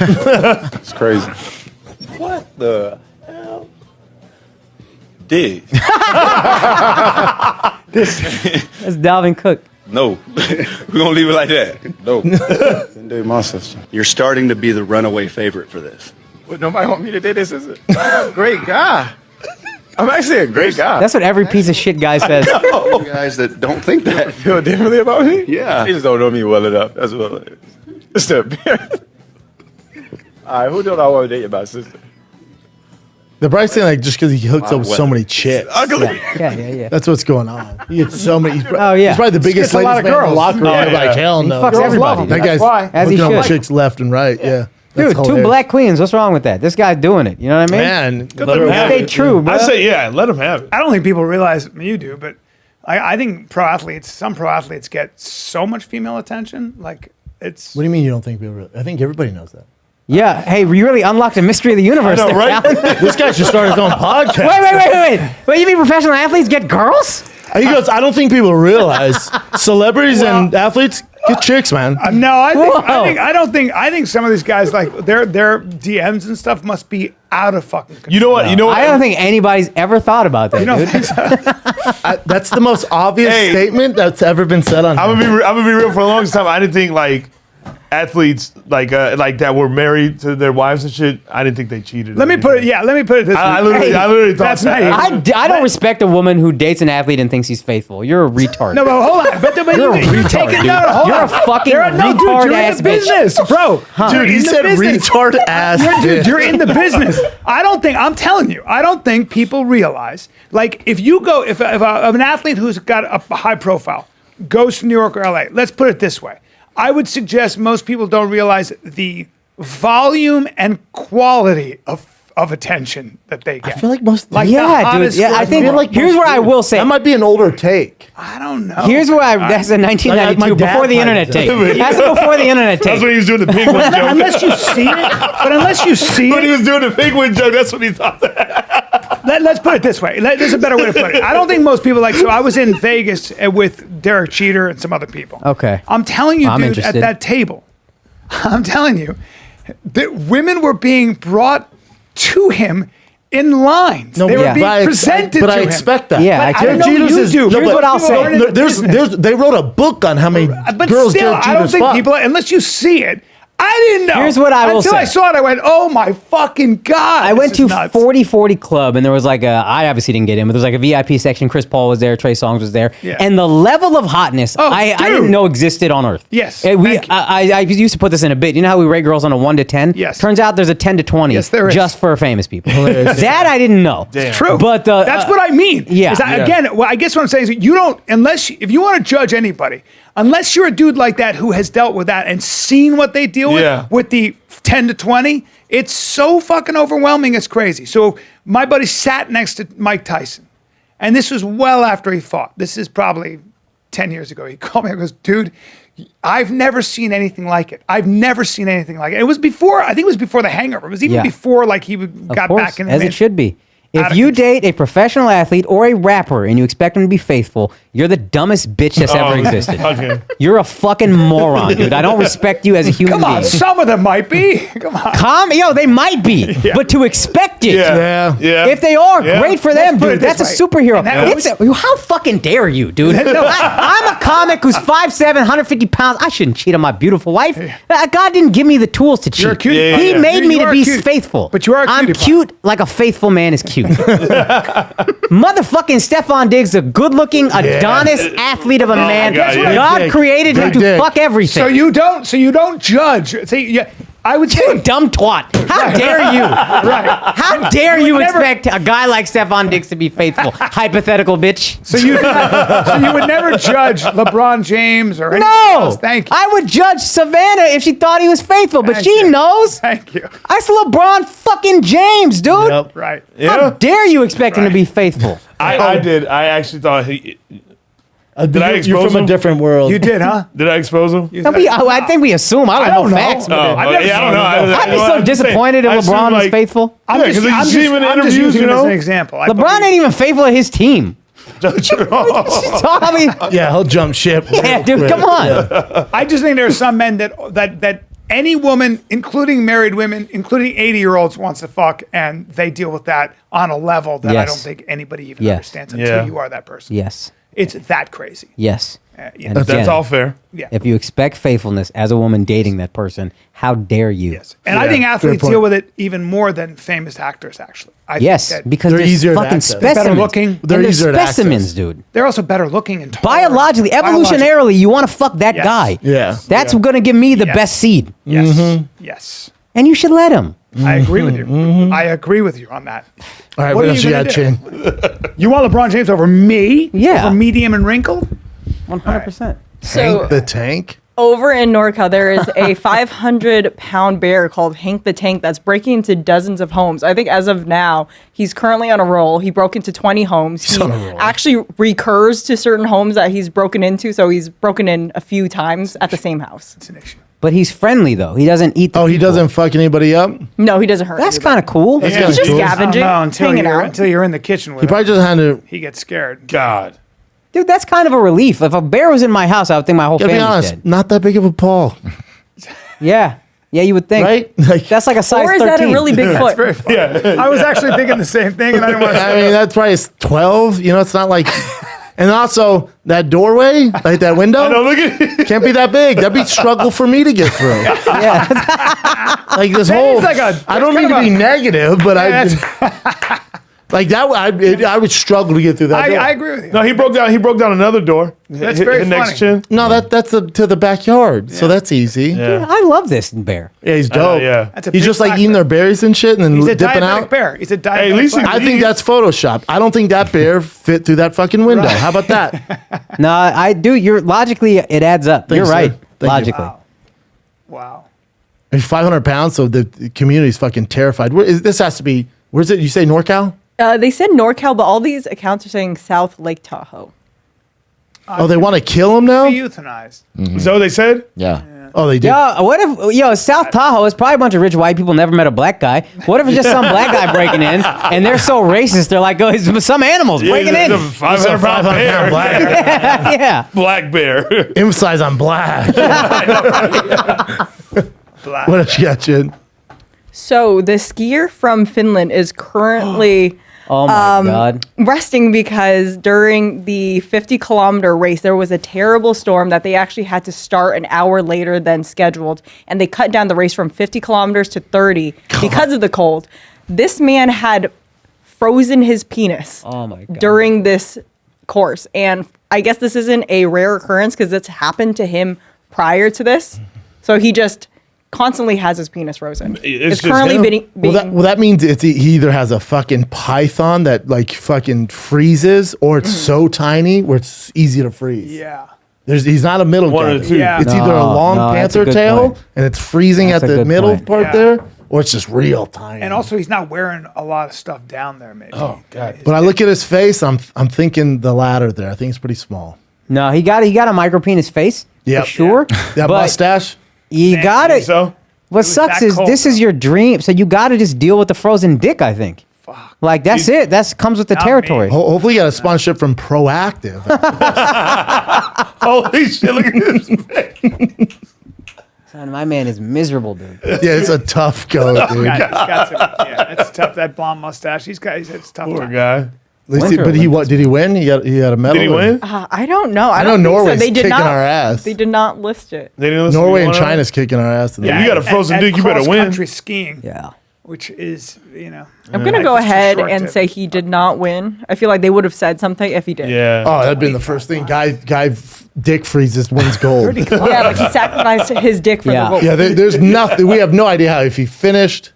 It's crazy. What the hell? Diggs. That's Dalvin Cook. No. We're going to leave it like that. No. Didn't date my sister. You're starting to be the runaway favorite for this. But nobody want me to date this sister. I'm a great guy. I'm actually a great guy. That's what every piece of shit guy says. You guys that don't think that. Feel differently about me? Yeah. They just don't know me well enough. That's what it is. It's the appearance. All right, who don't I want to date my sister? The Bryce thing, like, just because he hooks up with so many chicks. Ugly. Yeah. That's what's going on. He gets so many. He's, Oh, yeah. He's probably the biggest gets a lot ladies of man in the girls. locker room. Oh, They're yeah. like, hell He no. fucks Girls everybody. love him. That That's guy's why. As he hooking up should. chicks left and right. Yeah. Dude, That's two hilarious. black queens. What's wrong with that? This guy's doing it. You know what I mean? Man, Let him have Stay it. true, bro. I say, yeah, let him have it. I don't think people realize, I mean, you do, but I think some pro athletes get so much female attention. Like, it's. What do you mean you don't think people really? I think everybody knows that. Yeah. Hey, we really unlocked the mystery of the universe. I know, there, right? Alan. This guy should start his own podcast. Wait. What, you mean professional athletes get girls? He goes, I don't think people realize celebrities and athletes get chicks, man. No, Whoa. I think some of these guys, like, their DMs and stuff must be out of fucking control. You know what? You know what? I don't think anybody's ever thought about that, You know, dude. That's the most obvious Hey. statement that's ever been said on. I'm gonna be real. For the longest time, I didn't think like athletes like that were married to their wives and shit. I didn't think they cheated. let me put it this way. I literally thought That's that. naive. I don't respect a woman who dates an athlete and thinks he's faithful. You're a retard. No, but hold on. But You're a you retard, take it dude. down. Hold You're on. a fucking You're in retard-ass the bitch. business, bro. Dude, he said retard ass. Dude, you're in the business. I'm telling you, I don't think people realize, like, if an athlete who's got a high profile goes to New York or LA, let's put it this way. I would suggest most people don't realize the volume and quality of attention that they get. I feel like most. the Yeah, dude. hottest Yeah, I girls think in the world. here's where I will say. that might be an older take. I don't know. Here's where that's a 1992 my dad before the might internet do tape. that. That's before the internet That's tape. when he was doing the penguin joke. unless you see it, unless you see When he it, was doing the penguin joke, that's what he thought. let's put it this way. There's a better way to put it. I don't think most people so I was in Vegas with Derek Jeter and some other people. Okay. I'm telling you, I'm dude, interested. at that table, I'm telling you, that women were being brought to him in lines. They were yeah. being presented to him. I expect that. Yeah, But I know Jeter's you is- do. no, Here's but what I'll people say. aren't in the There's, business. they wrote a book on how many But girls still, Derek I don't Jeter's think fucked. people, unless you see it, I didn't know. Here's what I will Until I say. saw it, I went, oh my fucking God. I went this to is nuts. 40/40 Club, and there was like I obviously didn't get in, but there was like a VIP section. Chris Paul was there, Trey Songz was there, Yeah. and the level of hotness I dude. didn't know existed on Earth. Yes, And thank you. I used to put this in a bit. You know how we rate girls on a 1 to 10? Yes. Turns out there's a 10 to 20. Yes, there is. Just for famous people. That I didn't know. Damn. True. But that's what I mean. yeah. Is that, again, well, I guess what I'm saying is you don't, if you want to judge anybody, unless you're a dude like that who has dealt with that and seen what they deal with the 10 to 20, it's so fucking overwhelming. It's crazy. So my buddy sat next to Mike Tyson, and this was well after he fought. This is probably 10 years ago. He called me and goes, dude, I've never seen anything like it. I've never seen anything like it. It was before, I think it was before the hangover. It was even before like he got course, back in the as mid- it should be. Out If of you control. date a professional athlete or a rapper and you expect them to be faithful, you're the dumbest bitch that's ever existed. Okay. You're a fucking moron, dude. I don't respect you as a human Come on, being. some of them might be. Come on. They might be, but to expect it. Yeah. Yeah. If they are, Yeah. great for them, put it dude. this That's a way. superhero. And that How fucking dare you, dude? I'm a comic who's 5'7", 150 pounds. I shouldn't cheat on my beautiful wife. God didn't give me the tools to cheat. You're a cutie Yeah, pie. He made You me to are be cute. faithful. But you are a I'm cutie pie. cute like a faithful man is cute. Motherfucking Stefan Diggs, a good-looking Adonis athlete of a man. God, yeah. God Big dick. created him Big to dick. fuck everything. So you don't judge. See, I would say You dumb twat. How dare you? right. How dare you never- expect a guy like Stefan Diggs to be faithful? Hypothetical bitch. So you would never judge LeBron James or anything No! else. Thank you. I would judge Savannah if she thought he was faithful, but Thank she you. knows. Thank you. That's LeBron fucking James, dude. Yep. Right. How dare you expect him to be faithful? I did. I actually thought he. Did I you're expose from him? a different world. You did, huh? Did I expose him? I think we assume. I don't know know. facts. Oh, I've never yeah, I seen don't know. I'd be so I'm just saying, disappointed if I assume, LeBron was like- faithful. I'm Yeah, just, 'cause you I'm see just, him in I'm just interviews, using you him as know? an example. LeBron ain't even faithful to his team. True. I mean, Yeah, he'll jump ship. yeah, real dude, quick. come on. I just think there are some men that any woman, including married women, including 80-year-olds, wants to fuck, and they deal with that on a level that I Yes. don't think anybody even Yes. understands until Yeah. you are that person. Yes, It's that crazy. yes. You And know, again, That's all fair. yeah. If you expect faithfulness as a woman dating that person, how dare you? Yes. And I think athletes point. deal with it even more than famous actors, actually. I think Yes, that because They're they're easier to fucking access. specimens. Better looking. They're And easier to specimens, access. dude. they're also better looking and taller. Biologically, evolutionarily, you want to fuck that Yes. guy. Yeah. That's going to give me the Yes. best seed. Yes. Yes. And you should let him. I agree with you. I agree with you on that. All right, What what are else you you gonna got, do? Chin? You want LeBron James over me? Yeah. Over medium and wrinkled? 100%. So The tank? over in NorCal, there is a 500-pound bear called Hank the Tank that's breaking into dozens of homes. I think as of now, he's currently on a roll. He broke into 20 homes. He on a roll. actually recurs to certain homes that he's broken into, so he's broken in a few times at the same house. It's an issue. But he's friendly, though. He doesn't eat the Oh, he people. doesn't fuck anybody up? No, he doesn't hurt. That's anybody. kind of cool. That's Yeah, kinda He's just cool. I don't scavenging, know, hanging out. until you're in the kitchen with He him. probably just had to. He gets scared. God. Dude, that's kind of a relief. If a bear was in my house, I would think my whole Gotta be family's honest, dead. not that big of a paw, Yeah. Yeah, you would think. right? Like, That's like a size Or is 13. that a really big foot? Very funny. I was actually thinking the same thing, and I didn't want to I say mean, that's probably 12. You know, it's not like. And also, that doorway, like that window, No, look at can't be that big. That'd be struggle for me to get through. Yeah. Like this That whole. is like a- I don't it's mean to kind be of a- negative, but Yeah, like that. I would struggle to get through that. door. I agree with you. No, he broke down another door. That's Hit- very hit next funny. chin. No, that's to the backyard, so that's easy. Yeah, Yeah. I love this bear. he's dope. Yeah. That's a He's big just like black eating bear. their berries and shit, and then He's a dipping diabetic out. bear. He's a diabetic at least bear. I think that's Photoshop. I don't think that bear fit through that fucking window. How about that? No, I do. You're logically, it adds up. You're Thanks, right. sir. logically. Wow. He's 500 pounds, so the community's fucking terrified. This has to be, where's it? You say NorCal? They said NorCal, but all these accounts are saying South Lake Tahoe. Oh, they want to kill him now? Be euthanized. Is that what they said? Yeah. Oh, they did. South Tahoe is probably a bunch of rich white people never met a black guy. What if it's just some black guy breaking in and they're so racist? They're like, oh, it's some animals breaking in. 500-pound bear. black. Yeah. Black bear. Emphasize on black. Black. What else you got, Jen? So the skier from Finland is currently Oh my God. resting because during the 50-kilometer race, there was a terrible storm that they actually had to start an hour later than scheduled. And they cut down the race from 50 kilometers to 30 because of the cold. This man had frozen his penis Oh my God. during this course. And I guess this isn't a rare occurrence because it's happened to him prior to this. So he just constantly has his penis frozen. It's just currently him? being Well, that means he either has a fucking python that like fucking freezes, or it's so tiny where it's easy to freeze. Yeah. He's not a middle One guy. of the two. Yeah. It's either a long No, that's a panther good tail point. and it's freezing That's at a the good middle point. part Yeah. there, or it's just real tiny. And also, he's not wearing a lot of stuff down there, maybe. Oh, God. When I look at his face, I'm thinking the latter there. I think it's pretty small. No, he got a micro penis face. Yep. For sure. That But mustache. You got it. So? What was sucks that is cold, this is though. your dream. So you got to just deal with the frozen dick, I think. Fuck. Like, that's it. That comes with the Not territory. me. Hopefully, you got a sponsorship from Proactive. Holy shit, look at this. Son, my man is miserable, dude. Yeah, it's a tough go, dude. Yeah, it's tough. That blonde mustache. It's tough. Poor time. guy. At least Winter but Olympics. did he win? He got a medal. Did he win? I don't know. I know don't think Norway's so. They did kicking not, our ass. They did not list it. They didn't listen to Norway you and on it? China's kicking our ass. In the Yeah, you got a frozen dick, you better win. Country skiing, Yeah. which is, I'm going to life go is too ahead short and to- say he did not win. I feel like they would have said something if he did. Yeah. Oh, that'd been the first thing. Guy dick freezes, wins gold. Yeah, like he sacrificed his dick for Yeah. the gold. Yeah, there's nothing. We have no idea how if he finished.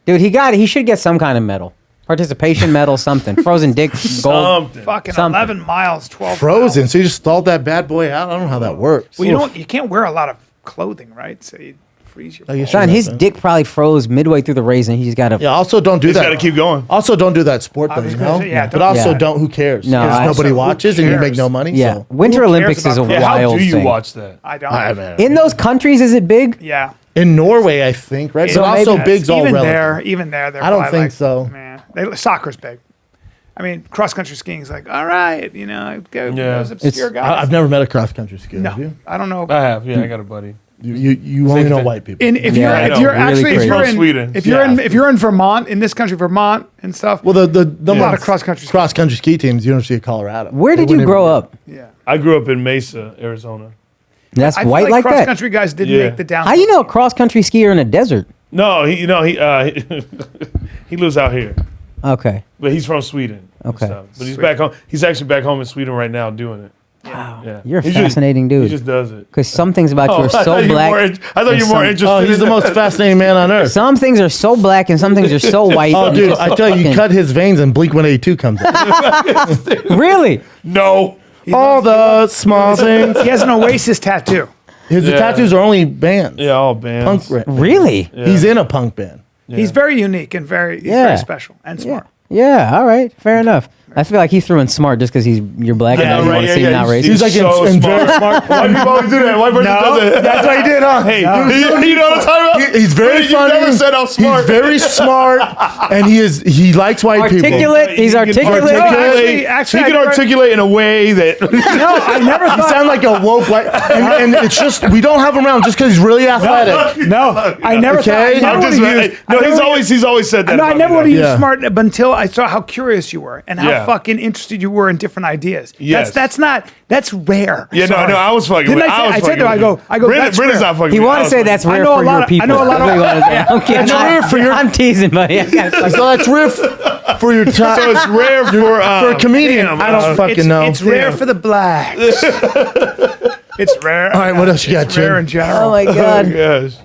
Dude, he should get some kind of medal. Participation medal, something. Frozen dick, gold. Something. fucking Something. 11 miles, 12 Frozen, miles. so you just stalled that bad boy out. I don't know how that works. Well, you can't wear a lot of clothing, right? So you freeze your. I guess Son, you're his right, man. dick probably froze midway through the race, and he's got to. Yeah. Also, don't do He's that. got to keep going. Also, don't do that sport I though. was You gonna know. say, yeah, But don't- also, Yeah. don't. Who cares? No, Because I- nobody Who watches and you make cares? no money. Yeah, So. Winter Who cares Olympics is a about- Yeah, how wild do you thing. watch that? I don't. I mean, In those countries, is it big? Yeah. in Norway, I think, right? So but also, maybe- big's all even relative. there, they're I don't probably think so. Man, soccer's big. I mean, cross country skiing is like, all right, those obscure guys. I've never met a cross country skier. Have No, you? I don't know. I have. Yeah, I got a buddy. You only know thing. white people. If Yeah, I you're, know, if you're really actually if crazy. you're From in Sweden. if you're Yeah. if you're in Vermont, in this country, Vermont and stuff. Well, the a lot of cross-country ski. cross country ski teams, University of Colorado. Where did you grow up? Yeah, I grew up in Mesa, Arizona. That's I feel white like cross that. country guys didn't Yeah. make the down. How you know a cross country skier in a desert? No, he he lives out here, Okay. but he's from Sweden. and Okay. stuff. But he's back home. He's actually back home in Sweden right now doing it. Yeah. You're a He's fascinating He dude. just does it. Because some things about you are I so thought you were black. more I thought and you were more some- interested. Oh, he's the in most that. fascinating man on earth. Some things are so black and some things are so white. Oh, and dude, just I tell you, you fucking- cut his veins and Blink 182 comes out. Really? No. All the small things. He has an Oasis tattoo. His Yeah. tattoos are only bands. Yeah, all bands. Punk band. Really? He's in a punk band. He's very unique and very Yeah. special and Yeah. smart. Yeah. All right. Fair enough. I feel like he threw in smart just because you're black and Yeah, you want right, to seem yeah, not he's- racist. He's like so in smart. very smart. White people always do that. White person does it. That's what he did, huh? Hey, you know what I'm talking about? He's very You funny. never said I'm smart. He's very smart, and he likes white people. Articulate. He's You can articulate. Actually, he I can never- articulate in a way that. No, I never He thought. sounds like a woke white, and it's just we don't have him around just because he's really athletic. No, I never thought. I Okay. never I'm would've just, used- I no, never he's always said that. No, I about never me, would have though. used Yeah. smart until I saw how curious you were and how Yeah. fucking interested you were in different ideas. Yes. That's rare. Yeah, Sorry. no, I was fucking. Didn't with- I say? was I said fucking that. I with go. you. I go. That's Brenda's rare. not fucking. He with me. want I to was say fucking- that's I rare know a for lot your of- people. I know a lot of- That's what he wanted to say. I'm kidding. It's rare for your. I'm teasing, buddy. So that's riff for your time. So it's rare for for a comedian. damn, I don't fucking know. It's rare for the blacks. It's rare. All right, what else you got, It's rare Jim? in general. Oh my god. Yes.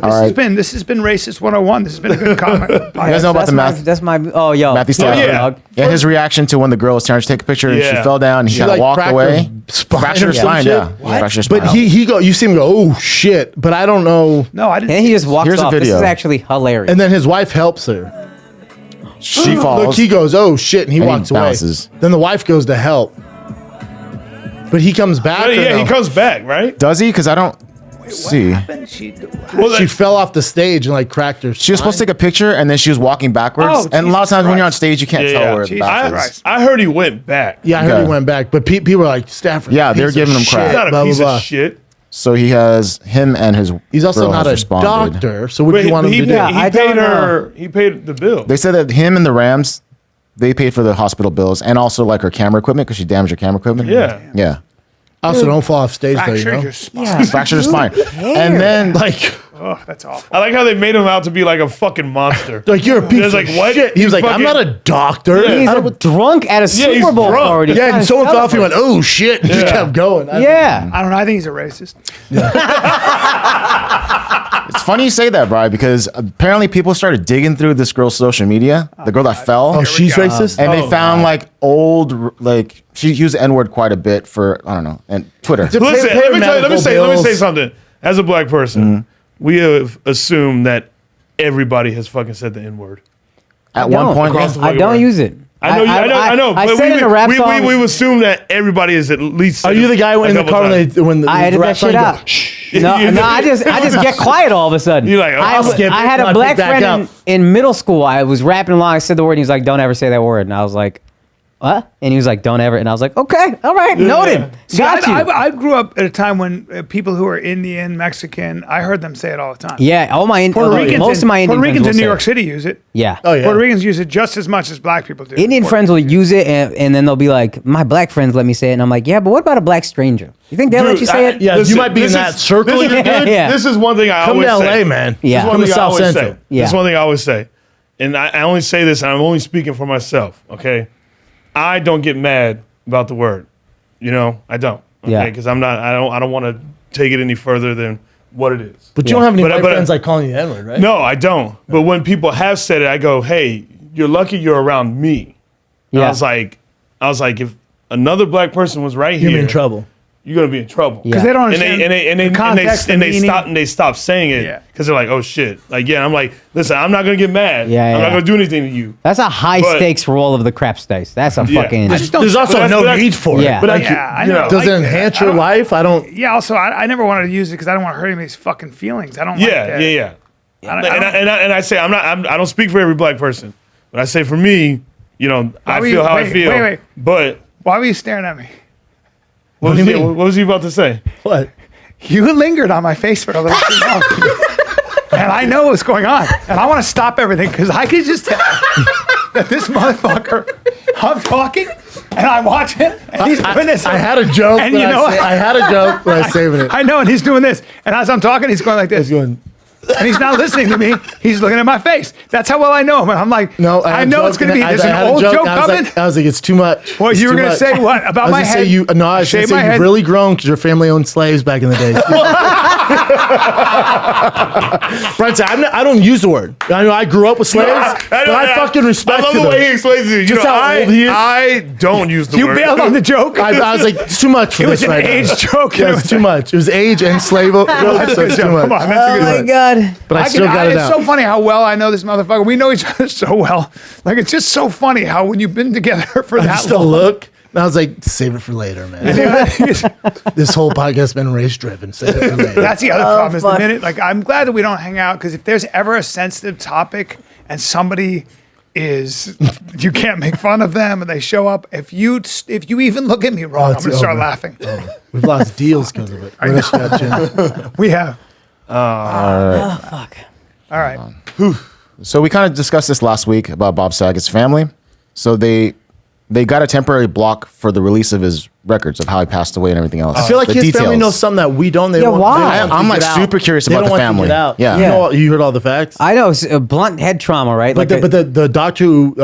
All right. This has been Racist 101. This has been a good comment. You guys know about the math? That's my. Oh, yo. Matthew Oh, Stafford. yeah. Yeah, his reaction to when the girl was trying to take a picture and she Yeah. fell down and he She, kind of like, walked cracked away. her spine Fractured or her some spine, shit? yeah. Fractured her spine. But you see him go, oh shit. But I don't know. No, I didn't. And he just walks Here's a off. This video. is actually hilarious. And then his wife helps her. she falls. Look, he goes, oh shit, and he And he walks away. bounces. Then the wife goes to help. But he comes back. or Yeah, no? he comes back, right? Does he? Because I don't see. Well, She fell off the stage and like cracked her. She was supposed to take a picture and then she was walking backwards. Oh, and a lot of Jesus times when you're on Christ. stage, you can't Yeah, tell yeah. where the Jesus back is. Christ. I heard he went back. Yeah, I heard Okay. he went back. But people were like, Stafford. Yeah, they're piece giving of him crap. shit, He's not a blah, piece blah, blah. of shit. So he has him and his. He's also girl not has a responded. doctor. So what do Wait, you want him he, to do? Yeah, he I paid don't her. He paid the bill. They said that him and the Rams, they paid for the hospital bills and also like her camera equipment because she damaged her camera equipment. Yeah. Yeah. Also, don't fall off stage though, you Fractured know? your spine. Fractured her spine. And then Like, Oh, that's awful. I like how they made him out to be like a fucking monster. like you're a piece It's of like, what? shit. He was You like, I'm fucking- not a doctor. Yeah. He's I a don't- drunk at a he's Super Bowl drunk. party. yeah, and Trying to someone fell off. He celebrate. went, oh shit. And just kept going. Yeah. I don't know. I think he's a racist. it's funny you say that, Brian, because apparently people started digging through this girl's social media, the girl that fell. Oh, she's racist? And they found like old, like she used the N word quite a bit for, I don't know, and Twitter. Listen, Pay let me medical say bills. something. As a black person, we have assumed that everybody has fucking said the N word. At don't. one point, Across the I don't use it. I know. I but said in a rap song. we assume that everybody is at least. Are you the guy in the car when I edited that shit out. No, I just get quiet all of a sudden. You're like, oh, I I'll skip I it had and a I'll black pick back friend up. in middle school. I was rapping along. I said the word. And he was like, "Don't ever say that word." And I was like, "What?" And he was like, "Don't ever." And I was like, "Okay, all right, noted. See, Got you." I grew up at a time when people who are Indian, Mexican, I heard them say it all the time. Yeah, all my Puerto Ricans, most of my Indian Puerto Ricans friends in New will York say it. City use it. Yeah. Oh, yeah. Puerto Ricans use it just as much as black people do. Indian friends will use it, and then they'll be like, "My black friends let me say it," and I'm like, "Yeah, but what about a black stranger? You think they'll let you say it?" Yeah, you might be in that circle. This, You're good. Yeah. this is one thing I Come always to LA, say. man. Yeah. This is one Come to thing I South always Central. say. Yeah. This is one thing I always say, and I only say this, and I'm only speaking for myself. Okay, I don't get mad about the word. You know, I don't. Okay, Yeah. because I'm not. I don't want to take it any further than what it is. But you don't have any But- white but- friends like calling you the N-word, right? No, I don't. But when people have said it, I go, "Hey, you're lucky you're around me." And Yeah. I was like, if another black person was right here, You're in trouble. you're gonna be in trouble. Yeah. Because they don't And understand they the context, the meaning. they stop saying it Yeah. because they're like, oh shit. Like, yeah, I'm like, listen, I'm not gonna get mad. Yeah, I'm yeah. not gonna do anything to you. That's a high But- stakes roll of the craps dice. That's a Yeah. fucking. I just don't- There's also But no that's- need for Yeah. it. But Yeah, I you know. know. does it Like, enhance I your don't- life? I don't. Yeah. Also, I never wanted to use it because I don't want to hurt anybody's fucking feelings. I don't. like Yeah, that. yeah. I don't- And I say I don't speak for every black person, but I say for me, you know, I were feel you- how I wait, feel. wait. But Why were you staring at me? what do was you he, mean? what was he about to say? What? You lingered on my face for a little too long. And I know what's going on. And I want to stop everything because I could just tell that this motherfucker, I'm talking and I watch him and he's doing this. I had a joke. And but you know what? I had a joke, but I'm saving it. I know, and he's doing this. And as I'm talking, he's going like this. He's going. And he's not listening to me. He's looking at my face. That's how well I know him. And I'm like, No, I know it's going to be, there's I an had a old joke and I was coming. Like, I was like, it's too much. Well, It's you were too going to much. say what? About I was my gonna head? Say you, no, I was going Shave to my say head? you've really grown because your family owned slaves back in the day. Brian said, I don't use the word. I know I grew up with slaves, but I fucking respect I love the way he explains it. You Just know, how old he is. I don't use the You word. bailed on the joke. I was like, it's too much for It was this an right age now. joke. Yeah, it's too much. It was age and slave. So That's a it's good too joke. much. Come on, that's a good Oh my joke. god. But I still got it It's out. so funny how well I know this motherfucker. We know each other so well. Like, it's just so funny how when you've been together for I that still long. look. And I was like, save it for later, man. This whole podcast has been race driven. Save it for later. That's the other problem is the fuck. minute, like, I'm glad that we don't hang out because if there's ever a sensitive topic and somebody is, you can't make fun of them and they show up, if you even look at me wrong, I'm it's going to start over. laughing. We've lost deals because of it. What else you got, Jim? We have. Oh fuck. All right. So we kind of discussed this last week about Bob Saget's family. So they got a temporary block for the release of his records of how he passed away and everything else. I feel like The his family details. knows something that we don't. They Yeah, want, why? they don't want I'm to like get out. super curious They about don't the want to family. get out. Yeah. You know, you heard all the facts. I know it's blunt head trauma, right? But the doctor who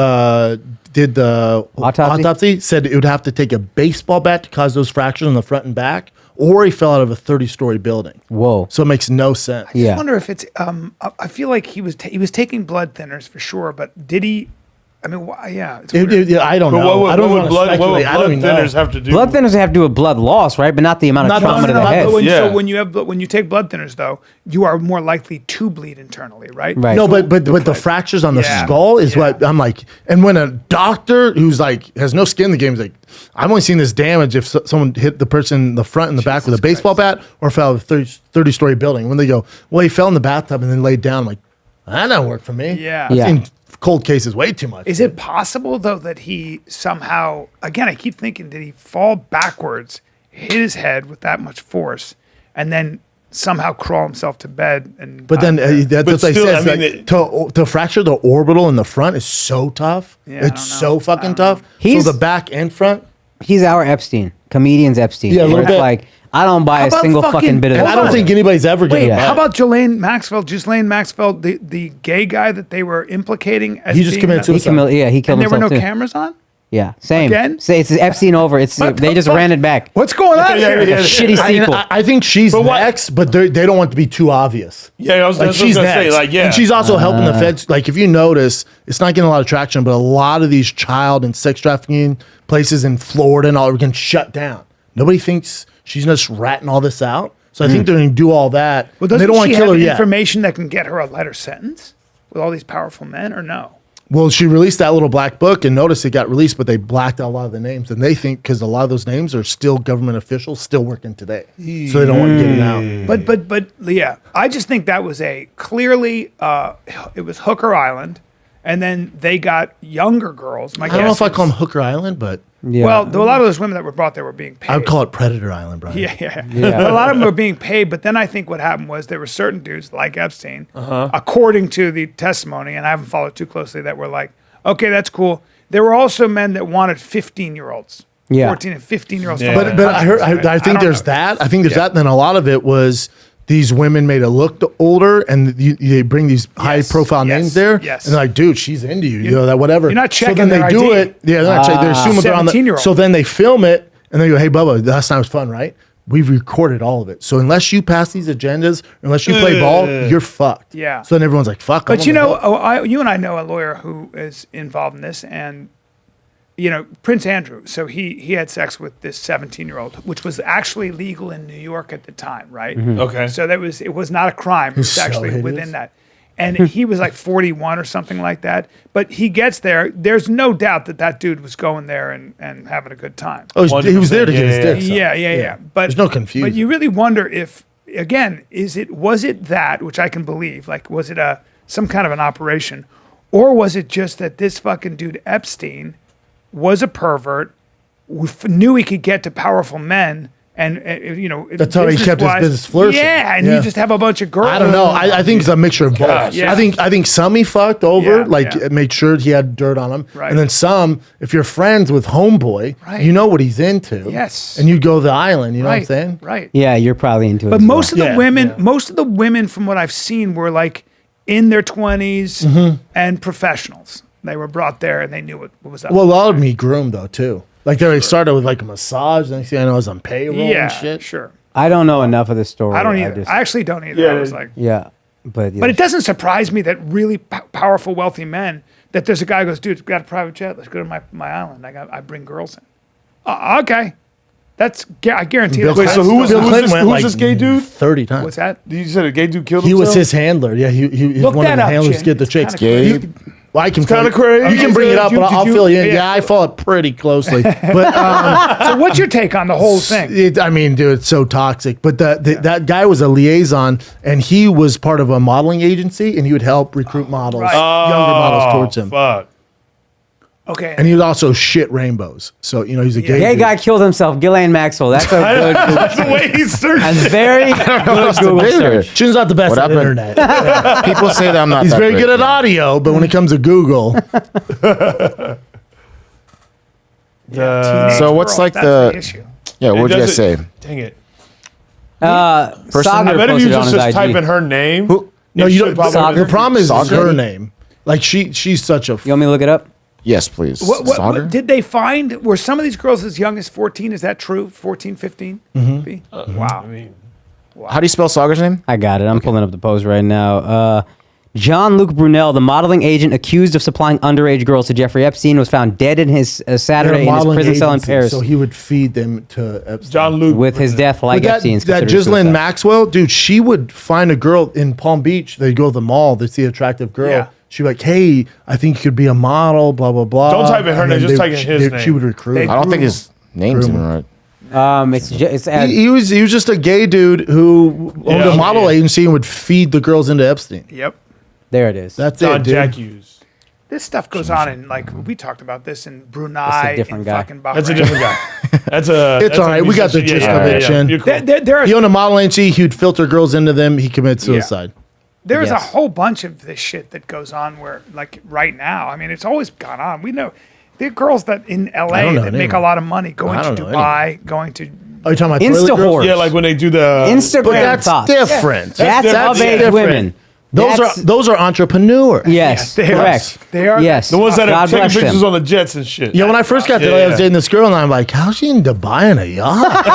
did the Autopsy? autopsy said it would have to take a baseball bat to cause those fractures on the front and back, or he fell out of a 30-story building. Whoa. So it makes no sense. Yeah. I wonder if it's. I feel like he was taking blood thinners for sure, but did he? I mean, yeah. It's weird. I don't But know. I don't what want would to blood speculate. I don't even know. thinners have to do? Blood thinners have to do with blood loss, right? But not the amount of Not- trauma to the head. But Yeah. so when you take blood thinners, though, you are more likely to bleed internally, right? Right. No, but the fractures on the Yeah. skull is Yeah. what I'm like. And when a doctor who's like has no skin in the game is like, I've only seen this damage if someone hit the person in the front and the back with a baseball bat or fell out of a 30-story building. When they go, well, he fell in the bathtub and then laid down. I'm like, that don't work for me. Yeah. I've Yeah. seen cold cases way too much. Is it possible though that he somehow, again, I keep thinking, did he fall backwards, hit his head with that much force, and then somehow crawl himself to bed? And But then that's what they still, say. I mean, Like, to fracture the orbital in the front is so tough. Yeah, I It's don't so know. fucking tough. He's- So the back and front. He's our Epstein. Comedian's Epstein. Yeah, a where little it's bit. like, I don't buy a about single fucking- fucking bit of And this. I don't think anybody's ever going wait, to. how about Ghislaine Maxwell, the gay guy that they were implicating as He just being committed the- He suicide. he killed and there were himself no too. cameras on? Yeah, same. Again? Say it's Epstein over. It's What they the just fuck? ran it back. What's going on Yeah, here? yeah, yeah. Shitty sequel. I think she's what- next, but they don't want to be too obvious. Yeah, I was, Like that's what I was she's gonna next. say. Like, yeah, And she's also helping the feds. Like if you notice, it's not getting a lot of traction, but a lot of these child and sex trafficking places in Florida and all are getting shut down. Nobody thinks she's just ratting all this out. So I think they're going to do all that. Well, and they doesn't don't want she to kill have her yet. information that can get her a lighter sentence with all these powerful men, or no? Well, she released that little black book, and notice it got released, but they blacked out a lot of the names, and they think because a lot of those names are still government officials, still working today, so they don't want to get it out. But yeah, I just think that was a clearly it was Hooker Island, and then they got younger girls. I don't know if I call them Hooker Island, but Yeah. Well, a lot of those women that were brought there were being paid. I would call it Predator Island, Brian. Yeah. A lot of them were being paid, but then I think what happened was there were certain dudes like Epstein, according to the testimony, and I haven't followed too closely, that were like, okay, that's cool. There were also men that wanted 15-year-olds, Yeah. 14 and 15-year-olds. Yeah. But I think there's that. I think there's that. And then a lot of it was these women made it look older, and they bring these high-profile names there. Yes. And they're like, dude, she's into you. You know that whatever. You're not So checking then they their do ID. it. Yeah, they're not checking. They assume that they're on the. 17-year-old. So then they film it, and they go, hey, Bubba, last time was fun, right? We've recorded all of it. So unless you pass these agendas, unless you play ball, you're fucked. Yeah. So then everyone's like, fuck. But you know, you and I know a lawyer who is involved in this, and you know Prince Andrew. So he had sex with this 17-year-old, which was actually legal in New York at the time, right? Okay. So it was not a crime. It was so actually hideous. within that. And he was like 41 or something like that. But he gets there. There's no doubt that dude was going there and having a good time. Oh, he was there to get his dick. sucked. Yeah. But There's no confusion. But you really wonder if, again, was it that, which I can believe, like was it some kind of an operation, or was it just that this fucking dude Epstein was a pervert, knew he could get to powerful men, and you know That's how he kept his business-wise- business flourishing. Yeah, and you just have a bunch of girls. I don't know. I think it's a mixture of both. Gosh. Yeah. I think some he fucked over, Yeah. made sure he had dirt on him, Right. and then some, if you're friends with homeboy, Right. you know what he's into. Yes. and you go to the island. You know what I'm Right, saying? right. Yeah, you're probably into it. But as most well. of the women, from what I've seen, were like in their 20s Mm-hmm. and professionals. They were brought there and they knew what was up. Well, a lot of them he groomed though too. Like they started with like a massage, and I know I was on payroll yeah, and shit. sure. I don't know enough of the story. I don't either. just- I actually don't either. Yeah, I was like, yeah, but but it doesn't surprise me that really powerful, wealthy men, that there's a guy who goes, dude, got a private jet. Let's go to my island. I bring girls in. Okay. I guarantee Bill that's- Wait, so who's Bill Clinton this, went who's this gay dude? 30 times. What's that? You said a gay dude killed He himself? was his handler. Yeah, he was Look one of that the up, handlers to Jim. get the It's chicks. kinda Gay. crazy. Well, I can kinda tell you. crazy. You can bring it up, Did but you- I'll fill you in. yeah. Yeah, I follow it pretty closely. But So what's your take on the whole thing? I mean, dude, it's so toxic. But that guy was a liaison, and he was part of a modeling agency, and he would help recruit models, Right. younger models towards him. Fuck. Okay. And he would also shit rainbows. So he's a gay. gay dude. guy killed himself. Ghislaine Maxwell. That's a good. That's the way he searched. That's very good Google search. Shin's not the best What at happened? internet. People say that I'm not. He's that very great, good at yeah. audio, but when it comes to Google, So what's like That's the? issue. Yeah, what would you guys say? Dang it. Saget I bet if posted you on his just IG. type in her name. no, it you should don't. pop up. The problem is Saget? her name. Like she's such a. You want me to look it up? Yes, please. What did they find? Were some of these girls as young as 14? Is that true? 14, 15? Wow. How do you spell Sager's name? I got it. I'm pulling up the post right now. Jean-Luc Brunel, the modeling agent accused of supplying underage girls to Jeffrey Epstein, was found dead in his Saturday in his prison cell in Paris. So he would feed them to Epstein. John-Luc. With his death, like Epstein's. That Ghislaine Maxwell, dude, she would find a girl in Palm Beach. They'd go to the mall. They'd see an attractive girl. Yeah. She'd be like, hey, I think you could be a model, blah, blah, blah. Don't type in her And name, then just type in his name. She would recruit. I don't think his name's even right. He was just a gay dude who owned a model agency and would feed the girls into Epstein. Yep. There it is. That's Don it, dude. Jack Hughes. This stuff goes on in, like, we talked about this in Brunei. That's a different in guy. fucking Bahrain. That's a different guy. It's all right. We got the gist of it, Jen. You're cool. There He are owned a model agency. He would filter girls into them. He committed suicide. There's a Yes. whole bunch of this shit that goes on where, like, right now, I mean, it's always gone on. We know there are girls that in I LA don't know that make anyone. a lot of money going I to don't know Dubai, going to. Are you talking about Insta toilet girls? whores. Yeah, like when they do the Instagram But that's thoughts. different. That's of age different. women. Those are entrepreneurs. Yes, they are. correct. They are. Yes. the ones that are God taking bless them. pictures on the jets and shit. Yeah, when I first got to LA, I was dating this girl, and I'm like, how's she in Dubai in a yacht?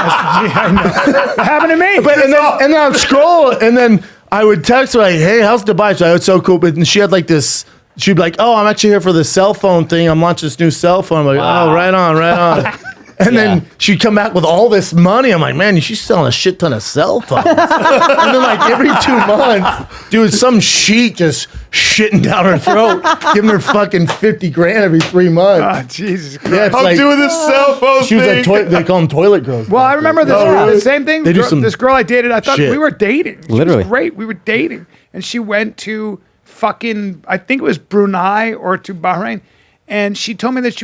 What happened to me? But and then I'm scrolling, and then I would text her like, "Hey, how's Dubai?" So it's so cool. But and she had like this. She'd be like, "Oh, I'm actually here for the cell phone thing. I'm launching this new cell phone." I'm like, "Oh, right on, right on." And then she'd come back with all this money. I'm like, man, she's selling a shit ton of cell phones. And then like every 2 months, dude, some sheet just shitting down her throat, giving her fucking 50 grand every 3 months. Oh, Jesus Christ. Yeah, it's I'm like, doing this cell phone she was thing. like, they call them toilet girls. Well, I remember this. The same thing. They do some this girl I dated. I thought shit. we were dating. She Literally. was great. We were dating, and she went to fucking. I think it was Brunei or to Bahrain, and she told me that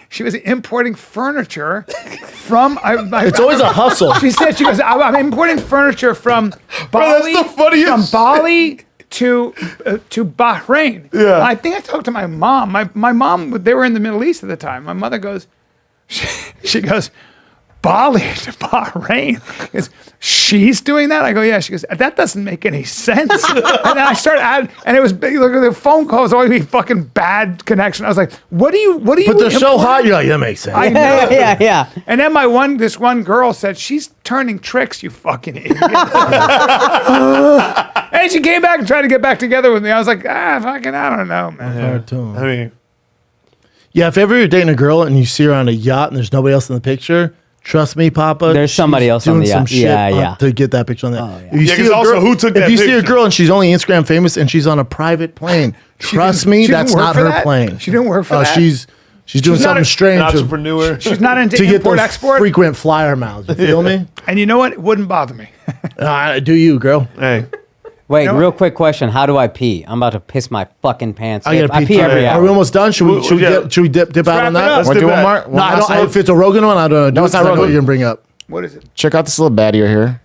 she was importing furniture from. It's always a hustle. She said she goes. I'm importing furniture from Bali. that's the funniest From shit. Bali to Bahrain. Yeah. I think I talked to my mom. My mom. They were in the Middle East at the time. My mother goes. She goes. Bali to Bahrain. Because she's doing that? I go, yeah. She goes, that doesn't make any sense. And then I started adding, and it was, look at the phone calls, always be fucking bad connection. I was like, what do you But they're so hot, you're like, that makes sense. I know. Yeah. And then this one girl said, she's turning tricks, you fucking idiot. And she came back and tried to get back together with me. I was like, fucking, I don't know, man. I mean, Yeah, if ever you're dating a girl and you see her on a yacht and there's nobody else in the picture, trust me, Papa. There's somebody she's else on doing the some yacht. shit Yeah. to get that picture on there. Oh, yeah. If you Yeah, see 'cause a also girl, who took that if you see a picture? girl and she's only Instagram famous and she's on a private plane, trust me, she that's didn't work not for her that? plane. She didn't work for that? She's doing not something an strange an to, entrepreneur. She's not into to get import those export. frequent flyer miles. You feel me? And you know what? It wouldn't bother me. Do you, girl? Hey, Wait, No. real quick question. How do I pee? I'm about to piss my fucking pants. I gotta I pee. pee every Are hour. we almost done? Should we Yeah. dip out wrap on it that? up. Let's Want to do do one that. more? No, I don't. If it's a Rogan one, I don't know. No, it's not I know what Rogan. you're gonna bring up. What is it? Check out this little baddie right here.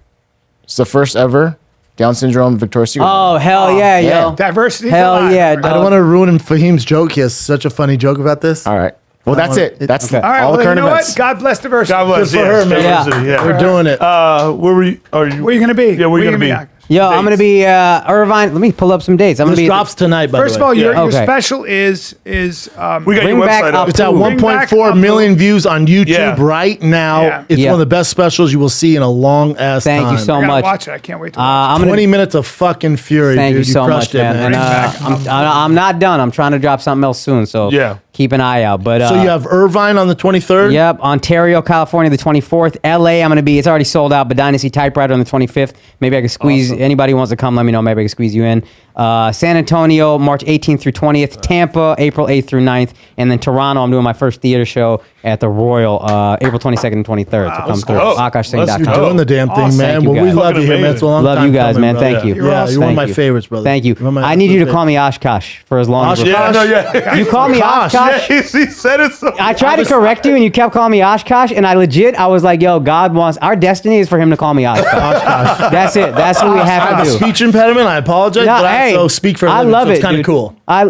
It's the first ever Down syndrome Victoria's Secret. Oh, hell yeah, yeah. yo. Diversity. Hell yeah, I dog. don't want to ruin Fahim's joke. He has such a funny joke about this. All right. Well, that's it. That's Okay. All right. all Well, the you current know events. what? God bless diversity. God bless. Good for yeah, her, man. diversity, yeah. We're doing it. Where were you? Are you? Where are you gonna be? Yeah, where you gonna be? Yo, I'm going to be Irvine. Let me pull up some dates. I'm going This to be drops tonight, by First the of all, way. your Okay. special is We got Bring your back website up up. It's at Bring back 1.4 up million views on YouTube Yeah. right now. Yeah. It's Yeah. one of the best specials you will see in a long ass time. Thank you so I gotta much. watch it. I can't wait to watch I'm gonna 20 minutes of fucking fury, Thank dude. you so crushed much, man. it, And man. I'm not done. I'm trying to drop something else soon. So Yeah. keep an eye out. But So you have Irvine on the 23rd? Yep, Ontario, California, the 24th. LA, I'm going to be, it's already sold out, but Dynasty Typewriter on the 25th. Maybe I can squeeze, anybody who wants to come, let me know. Maybe I can squeeze you in. San Antonio, March 18th through 20th. Tampa, April 8th through 9th. And then Toronto, I'm doing my first theater show at the Royal, April 22nd and 23rd. So come through. go. You're AkashSingh.com. doing the damn thing, Awesome. man. Thank you, Well, we guys. love you here, Fucking man. It's a long Love time you guys, coming, man. brother. Thank you. You're Yeah, awesome. you're one of my Thank you. favorites, brother. Thank you. You're one of my I need you to absolute call me Oshkosh for as long as Oshkosh? we're Yeah, no, yeah. You call me Oshkosh. Oshkosh? He said it so. I tried to correct you and you kept calling me Oshkosh, and I was like, yo, God wants, our destiny is for him to call me Oshkosh. That's it. That's what we I have have to a do. speech impediment. I apologize, No, but I hey, also speak for a I living, love so it. it's kind of dude. cool. I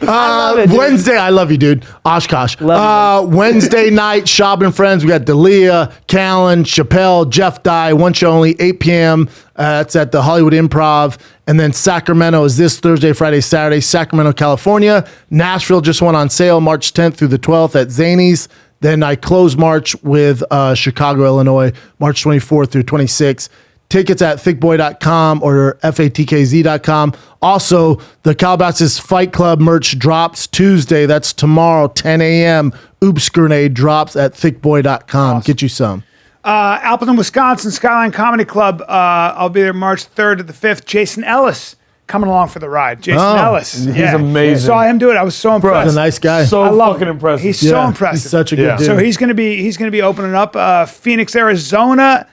love it, dude. Wednesday, I love you, dude. Oshkosh. Love Wednesday night, Schaub and Friends. We got D'Elia, Callan, Chappelle, Jeff Dye. One show only, 8 p.m. It's at the Hollywood Improv. And then Sacramento is this Thursday, Friday, Saturday. Sacramento, California. Nashville just went on sale March 10th through the 12th at Zany's. Then I close March with Chicago, Illinois, March 24th through 26th. Tickets at thickboy.com or fatkz.com. Also, the Calabasas Fight Club merch drops Tuesday. That's tomorrow, 10 a.m. Oops Grenade drops at thickboy.com. Awesome. Get you some. Appleton, Wisconsin, Skyline Comedy Club. I'll be there March 3rd to the 5th. Jason Ellis coming along for the ride. Jason Ellis. He's amazing. Saw him do it. I was so impressed. He's a nice guy. So I love fucking him. impressive. He's so impressive. He's such a good dude. So he's gonna be opening up Phoenix, Arizona,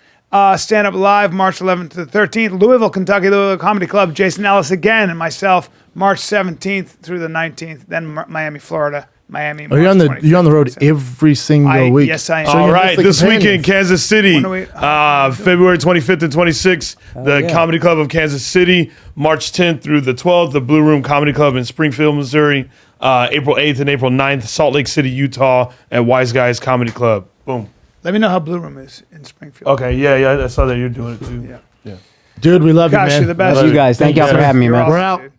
stand up live March 11th to the 13th. Louisville, Kentucky, Louisville Comedy Club. Jason Ellis again and myself March 17th through the 19th. Then Miami, Florida. Miami. Are you on the road every single week? Yes, I am. So All you're right, just the this companions. weekend, Kansas City, When are we- February 25th and 26th, the Comedy Club of Kansas City, March 10th through the 12th, the Blue Room Comedy Club in Springfield, Missouri, April 8th and April 9th, Salt Lake City, Utah, at Wise Guys Comedy Club. Boom. Let me know how Blue Room is in Springfield. Okay, yeah, I saw that you're doing it too. Yeah. Dude, we love you, Gosh, man. you're the best. You guys, thank y'all for having me, You're man. awesome, We're out. dude.